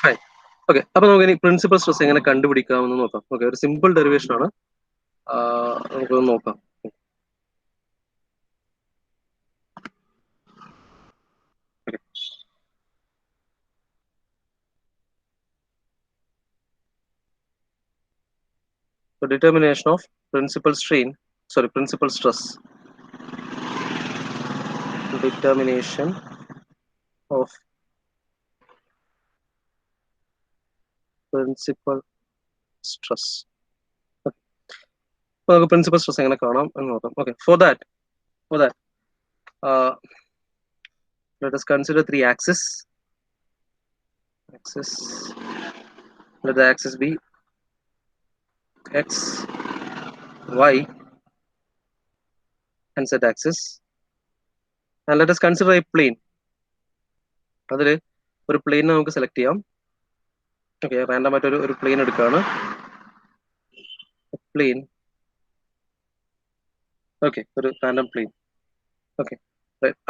fine. ഓക്കെ, അപ്പൊ നമുക്ക് ഇനി പ്രിൻസിപ്പൽ സ്ട്രെസ് എങ്ങനെ കണ്ടുപിടിക്കാമെന്ന് നോക്കാം. ഓക്കെ, ഒരു സിമ്പിൾ ഡെറിവേഷൻ ആണ്, നമുക്കൊന്ന് നോക്കാം. So determination of principal stress. Determination of principal stress. Okay. അപ്പോൾ നമുക്ക് പ്രിൻസിപ്പൽ സ്ട്രെസ് എങ്ങനെ കാണാം എന്ന് നോക്കാം. Okay, for that let us consider three axes. Let the axis be x, y and z axis, and let us consider a plane. അതിൽ ഒരു plain നമുക്ക് select ചെയ്യാം. ഓക്കെ, റാൻഡം ആയിട്ട് ഒരു പ്ലെയിൻ എടുക്കുകയാണ്. പ്ലെയിൻ, ഓക്കെ, ഒരു റാൻഡം പ്ലെയിൻ. ഓക്കെ,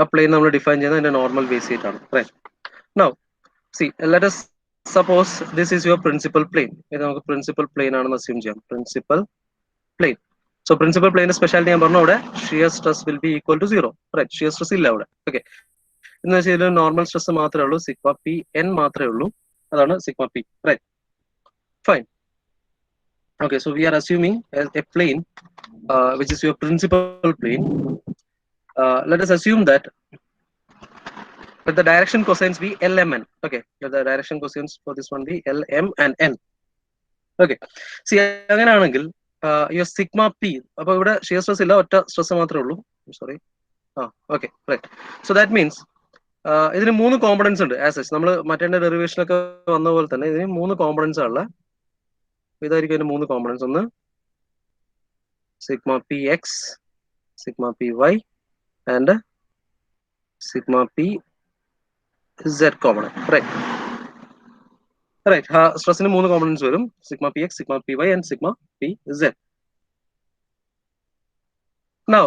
ആ plane നമ്മൾ ഡിഫൈൻ ചെയ്യുന്നത് അതിന്റെ നോർമൽ ബേസ് ചെയ്തിട്ടാണ്. Right. Now see, let us suppose this is your principal plane. ഇത് നമുക്ക് പ്രിൻസിപ്പൽ പ്ലെയിൻ ആണെന്ന് അസ്യൂം ചെയ്യാം. Principal plane. സോ പ്രിൻസിപ്പൽ പ്ലെയിന്റെ സ്പെഷ്യാലിറ്റി ഞാൻ പറഞ്ഞു, അവിടെ shear stress will be equal to zero. Right, shear stress ഇല്ല അവിടെ. ഓക്കെ, എന്ന് വെച്ചാൽ നോർമൽ സ്ട്രെസ് മാത്രമേ ഉള്ളൂ, സിഗ്മ പി എൻ മാത്രമേ ഉള്ളൂ, അതാണ് sigma P. Right, fine. Okay, so we are assuming a plane which is your principal plane. Let us assume that let the direction cosines be LMN. Okay, let the direction cosines for this one be LM and N. Okay, see, അങ്ങനെയാണെങ്കിൽ your sigma p, അപ്പോൾ ഇവിടെ shear stress ഇല്ല, ഒറ്റ stress മാത്രമേ ഉള്ളൂ. Sorry. Okay, right. So that means ഇതിന് മൂന്ന് components ഉണ്ട്. ആസ് സച്ച് നമ്മൾ മറ്റേ ഡെറിവേഷനൊക്കെ വന്ന പോലെ തന്നെ ഇതിന് മൂന്ന് കോമ്പണൻസ് ഉള്ള. ഇതായിരിക്കും അതിന്റെ മൂന്ന് കോമ്പണൻസ്. ഒന്ന് sigma P X, sigma P Y and sigma P Z component. Right, right. സ്ട്രെസ്സിന് മൂന്ന് കോമ്പണൻസ് വരും, sigma P X, sigma P Y and sigma P Z. Now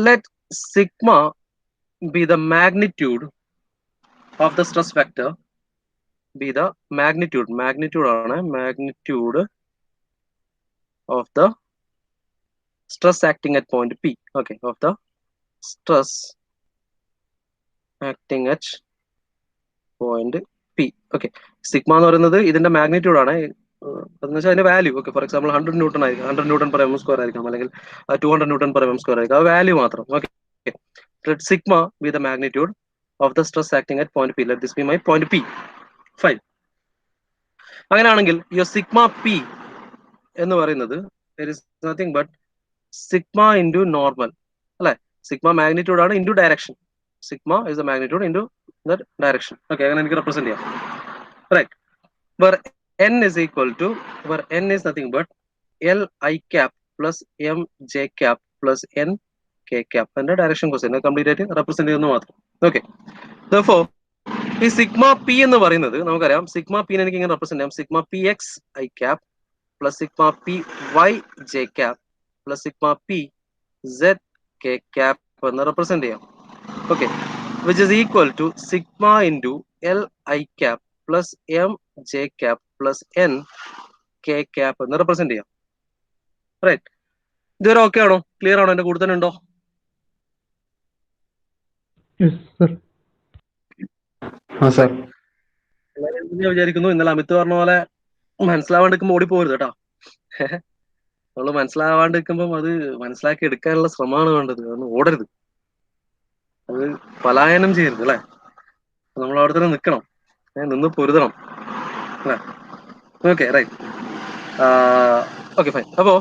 let sigma be the magnitude of the stress vector, be the magnitude of the stress acting at point P. Okay, of the stress acting at point P. Okay, sigma എന്ന് പറയുന്നത് ഇതിന്റെ magnitude ആണ്. അതെന്ന് വെച്ചാൽ അതിന്റെ value okay. For example 100 newton ആയിരിക്കും, 100 newton per M square ആയിരിക്കാം, അല്ലെങ്കിൽ 200 ന്യൂട്ടൺ പെർ എം സ്ക്വയർ ആയിരിക്കും. ആ വാല്യൂ മാത്രം. Okay, let sigma be the magnitude of the stress acting at point P. Let this be my point P. Fine. അങ്ങനെയാണെങ്കിൽ ഈ sigma P എന്ന് പറയുന്നത് there is nothing but sigma into normal അല്ലെ. Sigma magnitude ആണ് into direction. Sigma is the magnitude into the direction. Okay, അങ്ങനെ എനിക്ക് represent ചെയ്യാം. Right. where n is equal to, where n is nothing but L I cap plus M J cap plus N K cap. അതിന്റെ direction question complete ആയിട്ട് represent ചെയ്യുന്നത് മാത്രം. Okay, therefore ഈ sigma P എന്ന് പറയുന്നത് നമുക്കറിയാം, sigma P എനിക്ക് ഇങ്ങനെ റെപ്രസെന്റ് ചെയ്യാം, sigma P X I cap plus sigma P Y J cap plus sigma P Z K cap എന്ന് റെപ്രസെന്റ് ചെയ്യാം. Okay, which is equal to sigma into L I cap plus M J cap plus N K cap എന്ന് represent ചെയ്യാം. Right. ഇതുവരെ okay ആണോ? Clear ആണോ? എന്റെ കൂടെ തന്നെ ഉണ്ടോ? Yes, sir. sir. ഞാൻ വിചാരിക്കുന്നു ഇന്നലെ അമിത് പറഞ്ഞ പോലെ മനസ്സിലാവാണ്ടിരിക്കുമ്പോൾ ഓടി പോകരുത് കേട്ടോ. നമ്മള് മനസ്സിലാവാണ്ടിരിക്കുമ്പോൾ അത് മനസ്സിലാക്കി എടുക്കാനുള്ള ശ്രമമാണ് വേണ്ടത്, അതൊന്നും ഓടരുത്, അത് പലായനം ചെയ്യരുത് അല്ലെ. നമ്മൾ അവിടെ തന്നെ നിൽക്കണം, നിന്ന് പൊരുതണം അല്ലെ. Okay, right. Okay, fine. അപ്പോ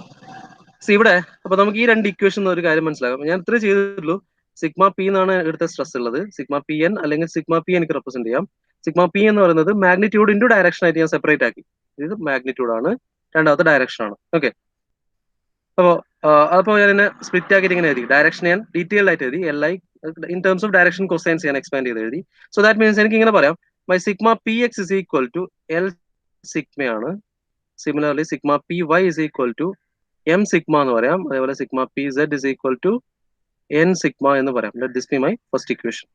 ഇവിടെ അപ്പൊ നമുക്ക് ഈ രണ്ട് ഇക്വേഷൻ ഒരു കാര്യം മനസ്സിലാക്കാം. ഞാൻ ഇത്രേ ചെയ്തിട്ടുള്ളൂ. സിഗ്മ പി എന്നാണ് ഇവിടുത്തെ സ്ട്രെസ് ഉള്ളത്. സിഗ്മ പി എൻ അല്ലെങ്കിൽ സിഗ്മ പി എനിക്ക് റെപ്രസെന്റ് ചെയ്യാം. സിഗ്മ പി എന്ന് പറയുന്നത് മാഗ്നിറ്റ്യൂഡ് ഇൻറ്റു ഡയറക്ഷൻ ആയിട്ട് ഞാൻ സെപ്പറേറ്റ് ആക്കി. ഇത് മാഗ്നിറ്റ്യൂഡ് ആണ്, രണ്ടാമത്തെ ഡയറക്ഷൻ ആണ്. ഓക്കെ, അപ്പോ ഞാൻ എന്നെ സ്പ്ലിറ്റ് ആക്കിയിട്ട് ഇങ്ങനെ എഴുതി. ഡയറക്ഷൻ ഞാൻ ഡീറ്റെയിൽഡ് ആയിട്ട് എഴുതി, L I in terms of direction cosines ഞാൻ എക്സ്പാൻഡ് ചെയ്ത് എഴുതി. സോ ദാറ്റ് മീൻസ് എനിക്ക് ഇങ്ങനെ പറയാം, my sigma P X is equal to L സിഗ്മയാണ്. Similarly sigma P Y is equal to M sigma എന്ന് പറയാം. അതേപോലെ sigma P Z is equal to N sigma എന്ന് പറയാം. Let this be my first equation.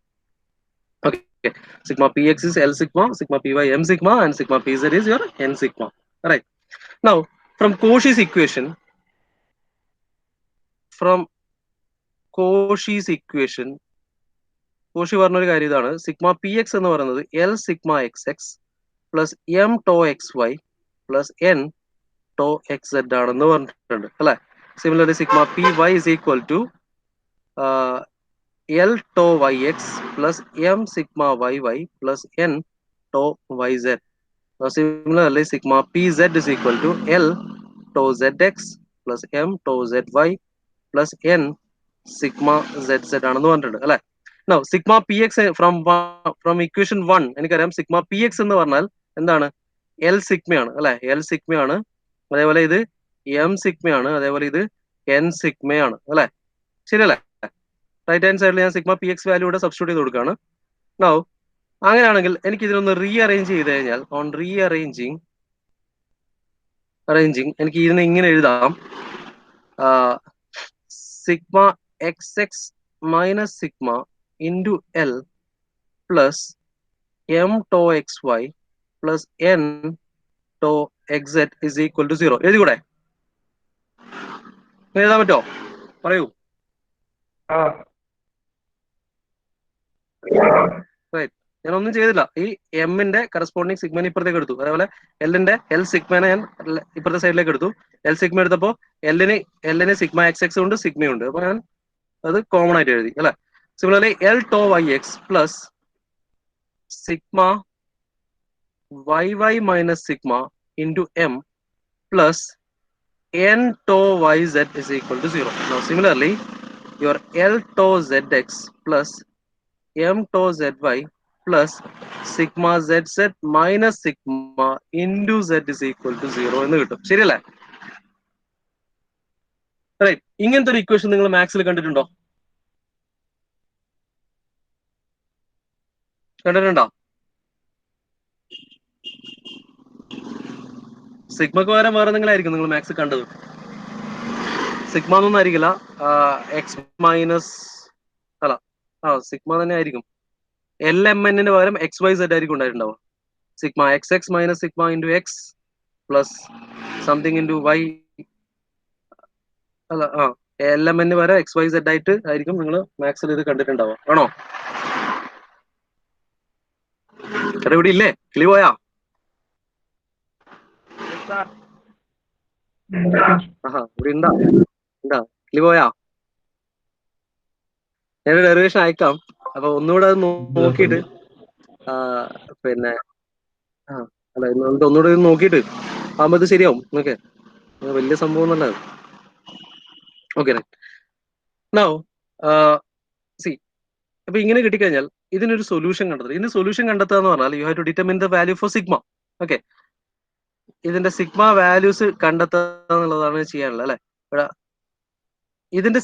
Okay, sigma P X is L sigma, sigma P Y M sigma, and sigma P Z is your N sigma. Right. Now from Cauchy's equation, Cauchy പറഞ്ഞൊരു കാര്യം ഇതാണ്, sigma P X എന്ന് പറയുന്നത് L sigma X X plus M tau X Y plus N tau X Z ആണെന്ന് പറഞ്ഞിട്ടുണ്ട് അല്ലെ. Similarly sigma P Y is equal to L tau Y X plus M sigma Y Y plus N tau Y Z. Similarly sigma P Z is equal to L tau Z X plus M tau Z Y plus N sigma Z Z ആണെന്ന് പറഞ്ഞിട്ടുണ്ട് അല്ലെ. Now sigma P X from equation 1 എനിക്കറിയാം, sigma P X എന്ന് പറഞ്ഞാൽ എന്താണ്? L സിഗ്മയാണ് അല്ലെ. L സിഗ്മയാണ്, അതേപോലെ ഇത് എം സിഗ്മയാണ്, അതേപോലെ ഇത് എൻ സിഗ്മയാണ് അല്ലെ. ശരിയല്ലേ? റൈറ്റ് ഹാൻഡ് സൈഡിൽ ഞാൻ സിഗ്മ പി എക്സ് വാല്യൂ ഇവിടെ സബ്സ്റ്റിറ്റ്യൂട്ട് ചെയ്ത് കൊടുക്കുകയാണ്. നൗ അങ്ങനെയാണെങ്കിൽ എനിക്ക് ഇതിനൊന്ന് റീഅറേഞ്ച് ചെയ്ത് കഴിഞ്ഞാൽ, ഓൺ റീഅറേഞ്ചിങ് എനിക്ക് ഇതിനെ ഇങ്ങനെ എഴുതാം, sigma X X minus sigma into L plus M tau X Y plus N tau X Z is equal to 0. എഴുതിക്കൂടെ? എഴുതാൻ പറ്റോ? പറയൂ. റൈറ്റ്. ഞാനൊന്നും ചെയ്തില്ല. ഈ എമ്മിന്റെ കറസ്പോണ്ടിങ് സിഗ്മനെ ഇപ്പുറത്തേക്ക് എടുത്തു, അതേപോലെ എല്ലിന്റെ എൽ സിഗ്മനെ ഞാൻ ഇപ്പുറത്തെ സൈഡിലേക്ക് എടുത്തു. എൽ സിഗ്മ എടുത്തപ്പോ എല്ലിന് സിഗ്മ എക്സ് എക്സ് ഉണ്ട്, സിഗ്മയുണ്ട്. അപ്പൊ ഞാൻ അത് കോമൺ ആയിട്ട് എഴുതി അല്ലെ. Similarly L tau Y X plus sigma Y Y minus sigma into M plus n tau yz is equal to 0. Now similarly, your L tau zx plus m tau zy plus sigma zz minus sigma into z is equal to 0 എന്ന് കിട്ടും. ശരിയല്ലേ? Right. ഇങ്ങനത്തെ ഒരു equation നിങ്ങൾ മാത്സിൽ കണ്ടിട്ടുണ്ടോ? സിഗ്മക്ക് പകരം വേറെ എന്തെങ്കിലും നിങ്ങൾ മാത്സ് കണ്ടത്? സിഗ്മ എന്നൊന്നും ആയിരിക്കില്ല, എക്സ് മൈനസ് അല്ല, സിഗ്മ തന്നെ ആയിരിക്കും. എൽ എം എന്നിന് പകരം എക്സ് വൈ സെഡ് ആയിരിക്കും ഉണ്ടായിട്ടുണ്ടാവുക. Sigma X X minus sigma into X plus something into Y അല്ല, എൽ എം എന്നിന് പകരം എക്സ് വൈ സെഡ് ആയിട്ട് ആയിരിക്കും നിങ്ങൾ മാത്സിൽ ഇത് കണ്ടിട്ടുണ്ടാവുക. ആണോ? ഇവിടെ ഇല്ലേ? കിളി പോയാ? ആഹാ, ഇവിടെ ഉണ്ടാ കിളി പോയാ? ഞാനൊരു ഡെറിവേഷൻ അയക്കാം. അപ്പൊ ഒന്നുകൂടെ അത് നോക്കിയിട്ട് പിന്നെ അല്ല നമുക്ക് ഒന്നുകൂടെ ഇത് നോക്കിയിട്ട് ആകുമ്പോ ഇത് ശരിയാവും. ഓക്കെ, വലിയ സംഭവം ഒന്നല്ല. ഓക്കെ, നൗ സി, അപ്പൊ ഇങ്ങനെ കിട്ടിക്കഴിഞ്ഞാൽ ഇതിനൊരു സൊല്യൂഷൻ കണ്ടെത്തുക. ഇതിന് സൊല്യൂഷൻ കണ്ടെത്തുക എന്ന് പറഞ്ഞാൽ you have to determine the value for sigma. Okay, ഇതിന്റെ സിഗ്മ വാല്യൂസ് കണ്ടെത്തുക എന്നുള്ളതാണ് ചെയ്യാനുള്ളത് അല്ലെ. ഇവിടെ ഇതിന്റെ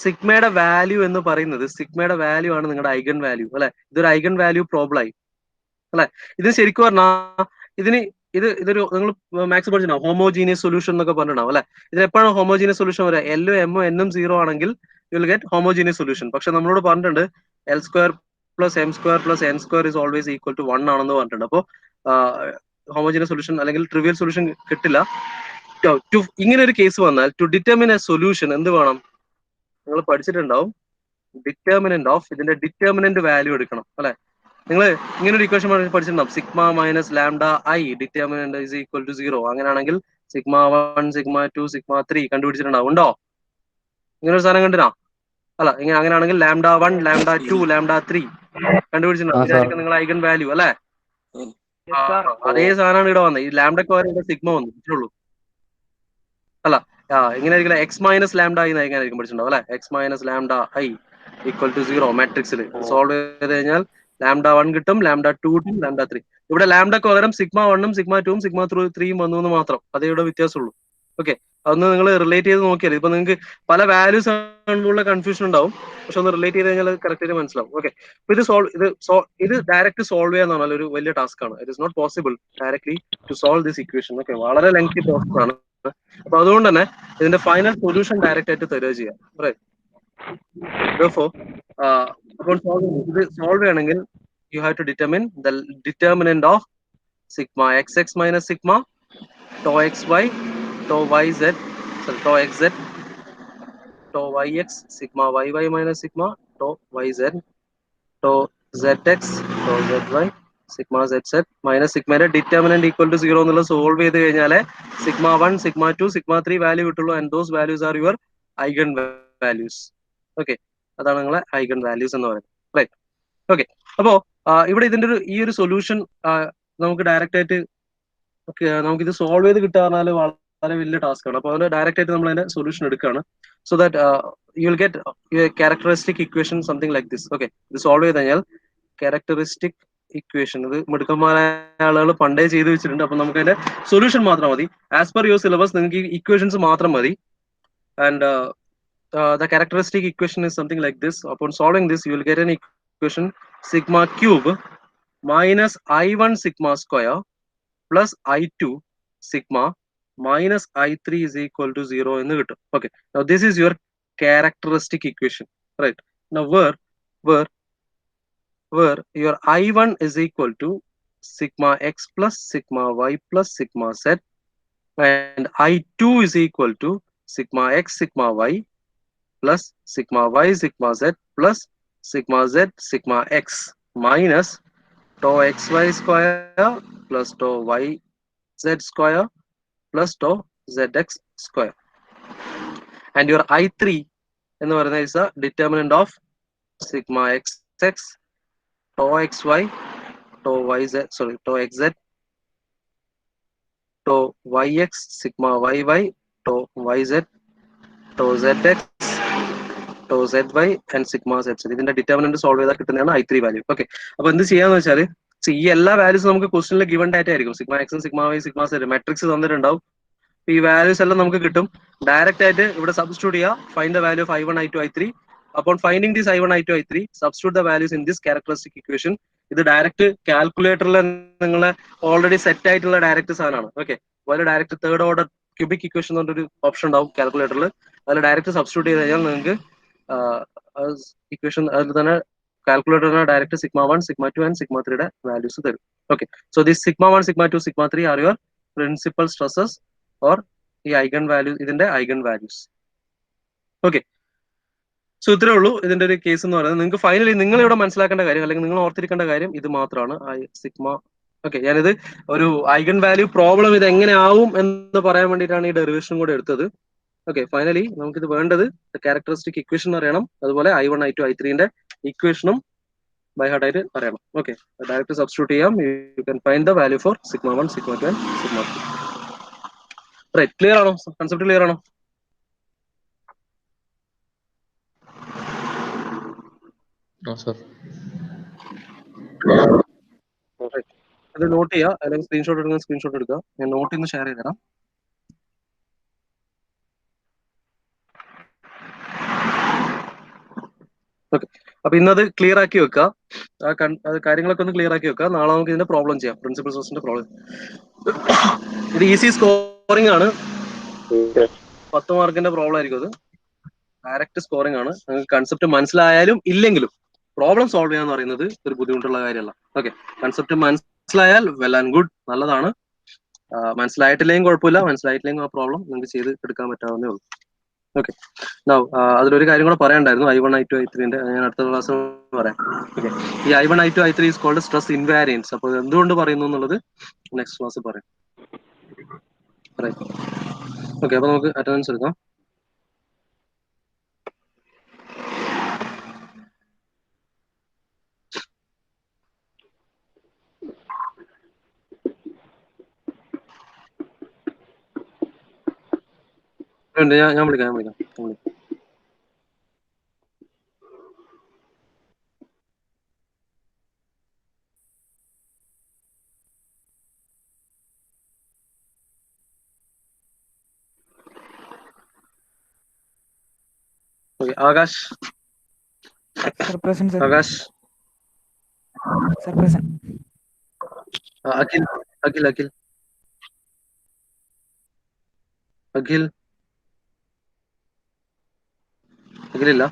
സിഗ്മയുടെ വാല്യൂ എന്ന് പറയുന്നത്, സിഗ്മയുടെ വാല്യൂ ആണ് നിങ്ങളുടെ ഐഗൺ വാല്യൂ അല്ലെ. ഇതൊരു ഐഗൺ വാല്യൂ പ്രോബ്ലം ആയി അല്ലെ. ഇതിന് ശരിക്കും പറഞ്ഞാൽ ഇതൊരു നിങ്ങൾ മാത്സ് പഠിച്ചിട്ടുണ്ടാവും, ഹോമോജീനിയസ് സൊല്യൂഷൻ എന്നൊക്കെ പറഞ്ഞിട്ടുണ്ടാവും അല്ലെ. ഇതിന് എപ്പോഴാണ് ഹോമോജീനിയസ് സൊല്യൂഷൻ വരിക? എല്ലും എമ്മും എന്നും 0 ആണെങ്കിൽ you will get homogeneous solution. പക്ഷെ നമ്മളോട് പറഞ്ഞിട്ടുണ്ട് L square plus M square plus N square is always equal to 1 ആണെന്ന് പറഞ്ഞിട്ടുണ്ട്. അപ്പോൾ ഹോമോജീനിയസ് സൊല്യൂഷൻ അല്ലെങ്കിൽ ട്രിവിയൽ സൊല്യൂഷൻ കിട്ടില്ല. ഇങ്ങനെ ഒരു കേസ് വന്നാൽ ടു ഡിറ്റർമിൻ എ സൊല്യൂഷൻ എന്ത് വേണം? നിങ്ങൾ പഠിച്ചിട്ടുണ്ടാവും, ഡിറ്റർമിനന്റ് ഓഫ് ഇതിന്റെ ഡിറ്റർമിനന്റ് വാല്യൂ എടുക്കണം അല്ലെ. നിങ്ങൾ ഇങ്ങനെ ഒരു ഇക്വേഷൻ പഠിച്ചിട്ടുണ്ടാവും, sigma minus lambda I determinant is equal to 0. അങ്ങനെയാണെങ്കിൽ സിഗ്മ 1 സിഗ്മ 2 സിഗ്മ 3 കണ്ടുപിടിച്ചിട്ടുണ്ടാവും. ഉണ്ടോ ഇങ്ങനെ ഒരു സാധനം? കണ്ടിനാ? അല്ല, അങ്ങനെയാണെങ്കിൽ ലാംഡ 1 ലാംഡ 2 ലാംഡ 3 കണ്ടുപിടിച്ചിട്ടുണ്ടാവും. ഇതായിരിക്കും നിങ്ങൾ ഐഗൺ വാല്യൂ അല്ലെ. അതേ സാധനമാണ് ഇവിടെ വന്നത്. ഈ ലാംഡക്ക് പകരം സിഗ്മ വന്നു, ഇത്രയുള്ളൂ. അല്ല, ഇങ്ങനെ എക്സ് മൈനസ് ലാംഡ ഐ എങ്ങനെയായിരിക്കും പഠിച്ചിട്ടുണ്ടാവും അല്ലെ. X minus lambda I equal to 0 മാട്രിക്സിൽ സോൾവ് ചെയ്ത് കഴിഞ്ഞാൽ ലാംഡ 1 കിട്ടും, ലാംഡ 2 കിട്ടും, ലാംഡ 3. ഇവിടെ ലാംഡക്ക് പകരം സിഗ്മ 1ഉം സിഗ്മ 2ഉം സിഗ്മ 3ഉം വന്നു എന്ന് മാത്രം. അതേ ഇവിടെ വ്യത്യാസമുള്ളൂ. ഓക്കെ, അതൊന്ന് നിങ്ങൾ റിലേറ്റ് ചെയ്ത് നോക്കിയാൽ ഇപ്പൊ നിങ്ങൾക്ക് പല വാല്യൂസ് കാണുമ്പോഴുള്ള കൺഫ്യൂഷൻ ഉണ്ടാവും. പക്ഷെ ഒന്ന് റിലേറ്റ് ചെയ്ത് കഴിഞ്ഞാൽ കറക്റ്റ് ആയിട്ട് മനസ്സിലാവും. ഓക്കെ, ഇത് ഡയറക്റ്റ് സോൾവ് ചെയ്യാന്ന് പറഞ്ഞാൽ ഒരു വലിയ ടാസ്ക് ആണ്. It is not possible directly to solve this equation. Okay, വളരെ ലെങ്തി പ്രോസസ് ആണ്. അപ്പൊ അതുകൊണ്ട് തന്നെ ഇതിന്റെ ഫൈനൽ സൊല്യൂഷൻ ഡയറക്റ്റ് ആയിട്ട് തരിക ചെയ്യാം. അപ്പോൾ ഇത് സോൾവ് ചെയ്യണമെങ്കിൽ you have to determine the determinant of sigma X X minus sigma tau X Y tau Y Z tau X Z tau Y X sigma Y Y minus sigma tau Y Z tau Z X tau Z Y sigma Z Z minus സിഗ്മയുടെ determinant equal to 0 എന്നുള്ളത് solve ചെയ്ത് കഴിഞ്ഞാൽ sigma 1 sigma 2 sigma 3 വാല്യൂ കിട്ടുള്ളൂ. And those values are your eigenvalues. Okay, അതാണ് നിങ്ങളെ eigen values എന്ന് പറയുന്നത്. റൈറ്റ്. ഓക്കെ, അപ്പോ ഇവിടെ ഇതിന്റെ ഈ ഒരു സൊല്യൂഷൻ നമുക്ക് ഡയറക്റ്റ് ആയിട്ട് നമുക്കിത് സോൾവ് ചെയ്ത് കിട്ടുക പറഞ്ഞാൽ വളരെ വലിയ ടാസ്ക് ആണ്. അപ്പോൾ അതിന് ഡയറക്റ്റ് ആയിട്ട് നമ്മൾ അതിന്റെ സൊല്യൂഷൻ എടുക്കുകയാണ്. So that you will get characteristic equation something like this. Okay, ഇത് സോൾവ് ചെയ്ത് കഴിഞ്ഞാൽ ക്യാരക്ടറിസ്റ്റിക് ഇക്വേഷൻ, ഇത് മിടുക്കന്മാരായ ആളുകൾ പണ്ടേ ചെയ്ത് വെച്ചിട്ടുണ്ട്. അപ്പൊ നമുക്ക് അതിന്റെ സൊല്യൂഷൻ മാത്രം മതി. ആസ് പെർ യുവർ സിലബസ് നിങ്ങൾക്ക് ഈ ഇക്വേഷൻസ് മാത്രം മതി. And the characteristic equation is something like this. Upon solving this, you will get an equation sigma cube minus I1 sigma square plus I2 sigma minus I3 is equal to 0 in the given. Okay, now this is your characteristic equation, right? Now where your I1 is equal to sigma x plus sigma y plus sigma z, and I2 is equal to sigma x sigma y plus sigma y sigma z plus sigma z sigma x minus tau xy square plus tau yz square plus tau zx square. And your I3 എന്ന് പറയുന്നത് is the determinant of sigma xx tau xy tau yz tau xz tau yx sigma yy tau yz tau zx tau zy and sigma z. ഇതിന്റെ determinant solve ചെയ്താൽ കിട്ടുന്നതാണ് I3 value. Okay, അപ്പൊ എന്ത് ചെയ്യാന്ന് വെച്ചാൽ ഈ എല്ലാ വാല്യൂസ് നമുക്ക് ക്വസ്റ്റനിൽ ഗിവൺ ഡാറ്റ ആയിരിക്കും. സിഗ്മ എക്സും sigma Y sigma Z matrix തന്നിട്ടുണ്ടാവും. ഈ വാല്യൂസ് എല്ലാം നമുക്ക് കിട്ടും. ഡയറക്റ്റ് ആയിട്ട് ഇവിടെ സബ്സ്റ്റിറ്റ്യൂട്ട് ചെയ്യുക. Find the value of I1 I2 I3. അപ്പോൾ finding this I1 I2 I3 substitute the values in this characteristic equation. ഇത് ഡയറക്റ്റ് കാൽക്കുലേറ്ററിൽ നിങ്ങളെ ഓൾറെഡി സെറ്റ് ആയിട്ടുള്ള ഡയറക്റ്റ് സാധനമാണ്. ഓക്കെ, അതുപോലെ direct third order cubic equation എന്നൊരു ഓപ്ഷൻ ഉണ്ടാവും കാൽക്കുലേറ്ററിൽ. അതിൽ ഡയറക്റ്റ് സബ്സ്റ്റിറ്റ്യൂട്ട് ചെയ്ത് കഴിഞ്ഞാൽ നിങ്ങൾക്ക് ഇക്വേഷൻ അതിൽ തന്നെ കാൽക്കുലേറ്ററിന് direct sigma 1 sigma 2 and sigma 3യുടെ വാല്യൂസ് തരും. Okay, so this sigma 1 sigma 2 sigma 3 are your principal stresses or ഈ ഐഗൺ വാല്യൂ, ഇതിന്റെ ഐഗൺ വാല്യൂസ്. ഓക്കെ, സോ ഇത്രേ ഉള്ളൂ ഇതിന്റെ ഒരു കേസ് എന്ന് പറയുന്നത്. നിങ്ങൾക്ക് ഫൈനലി നിങ്ങൾ ഇവിടെ മനസ്സിലാക്കേണ്ട കാര്യം അല്ലെങ്കിൽ നിങ്ങൾ ഓർത്തിരിക്കേണ്ട കാര്യം ഇത് മാത്രമാണ്. സിഗ്മ ഓക്കെ, ഞാനിത് ഒരു ഐഗൺ വാല്യൂ പ്രോബ്ലം ഇത് എങ്ങനെ ആവും എന്ന് പറയാൻ വേണ്ടിയിട്ടാണ് ഈ ഡെറിവേഷൻ കൂടെ എടുത്തത്. ഓക്കെ, ഫൈനലി നമുക്കിത് വേണ്ടത് ക്യാരക്ടറിസ്റ്റിക് ഇക്വേഷൻ അറിയണം, അതുപോലെ I1 I2 I3ന്റെ ഇക്വേഷനും ബൈ ഹാർട്ട് ആയിട്ട് അറിയണം. ഓക്കെ, ഡയറക്റ്റ് സബ്സ്റ്റിറ്റ്യൂട്ട് ചെയ്യാം. You can find the value for σ1 σ2 and σ3. Right, clear ആണോ? കൺസെപ്റ്റ് ക്ലിയർ ആണോ? sir. അത് നോട്ട് ചെയ്യുക, അല്ലെങ്കിൽ സ്ക്രീൻഷോട്ട് എടുക്കുന്ന സ്ക്രീൻഷോട്ട് എടുക്കുക. ഞാൻ നോട്ട് ഇന്ന് ഷെയർ ചെയ്ത് തരാം. ഓക്കെ, അപ്പൊ ഇന്നത് ക്ലിയർ ആക്കി വെക്കുക. അത് കാര്യങ്ങളൊക്കെ ഒന്ന് ക്ലിയർ ആക്കി വെക്കുക. നാളെ നമുക്ക് ഇതിന്റെ പ്രോബ്ലം ചെയ്യാം, പ്രിൻസിപ്പൽ സോഴ്സിന്റെ പ്രോബ്ലം. ഇത് ഈസി സ്കോറിംഗ് ആണ്, 10 മാർക്കിന്റെ പ്രോബ്ലം ആയിരിക്കും. അത് ഡയറക്റ്റ് സ്കോറിംഗ് ആണ്. നിങ്ങൾക്ക് കൺസെപ്റ്റ് മനസ്സിലായാലും ഇല്ലെങ്കിലും പ്രോബ്ലം സോൾവ് ചെയ്യാന്ന് പറയുന്നത് ഒരു ബുദ്ധിമുട്ടുള്ള കാര്യമല്ല. ഓക്കെ, കൺസെപ്റ്റ് മനസ്സിലായാൽ വെൽ ആൻഡ് ഗുഡ്, നല്ലതാണ്. മനസ്സിലായിട്ടില്ലെങ്കിൽ കുഴപ്പമില്ല, മനസ്സിലായിട്ടില്ലെങ്കിൽ ആ പ്രോബ്ലം നിങ്ങൾക്ക് ചെയ്ത് എടുക്കാൻ പറ്റാവുന്നേ ഉള്ളൂ. ഓക്കെ, അതിലൊരു കാര്യം കൂടെ പറയാണ്ടായിരുന്നു, I1 I2 I3ന്റെ. ഞാൻ അടുത്ത ക്ലാസ് പറയാം. ഓക്കെ, ഈ I1 I2 I3 is called stress ഇൻവാരിയൻസ്. അപ്പോൾ എന്തുകൊണ്ട് പറയുന്നു എന്നുള്ളത് നെക്സ്റ്റ് ക്ലാസ് പറയാം. ഓക്കെ, അപ്പൊ നമുക്ക് അറ്റൻഡൻസ് എടുക്കാം. ഞാൻ വിളിക്കാം. Okay, Akash. Sir, present, sir. Akash. Sir, present. Akhil. Akhil Akhil Akhil അഖിലില്ല.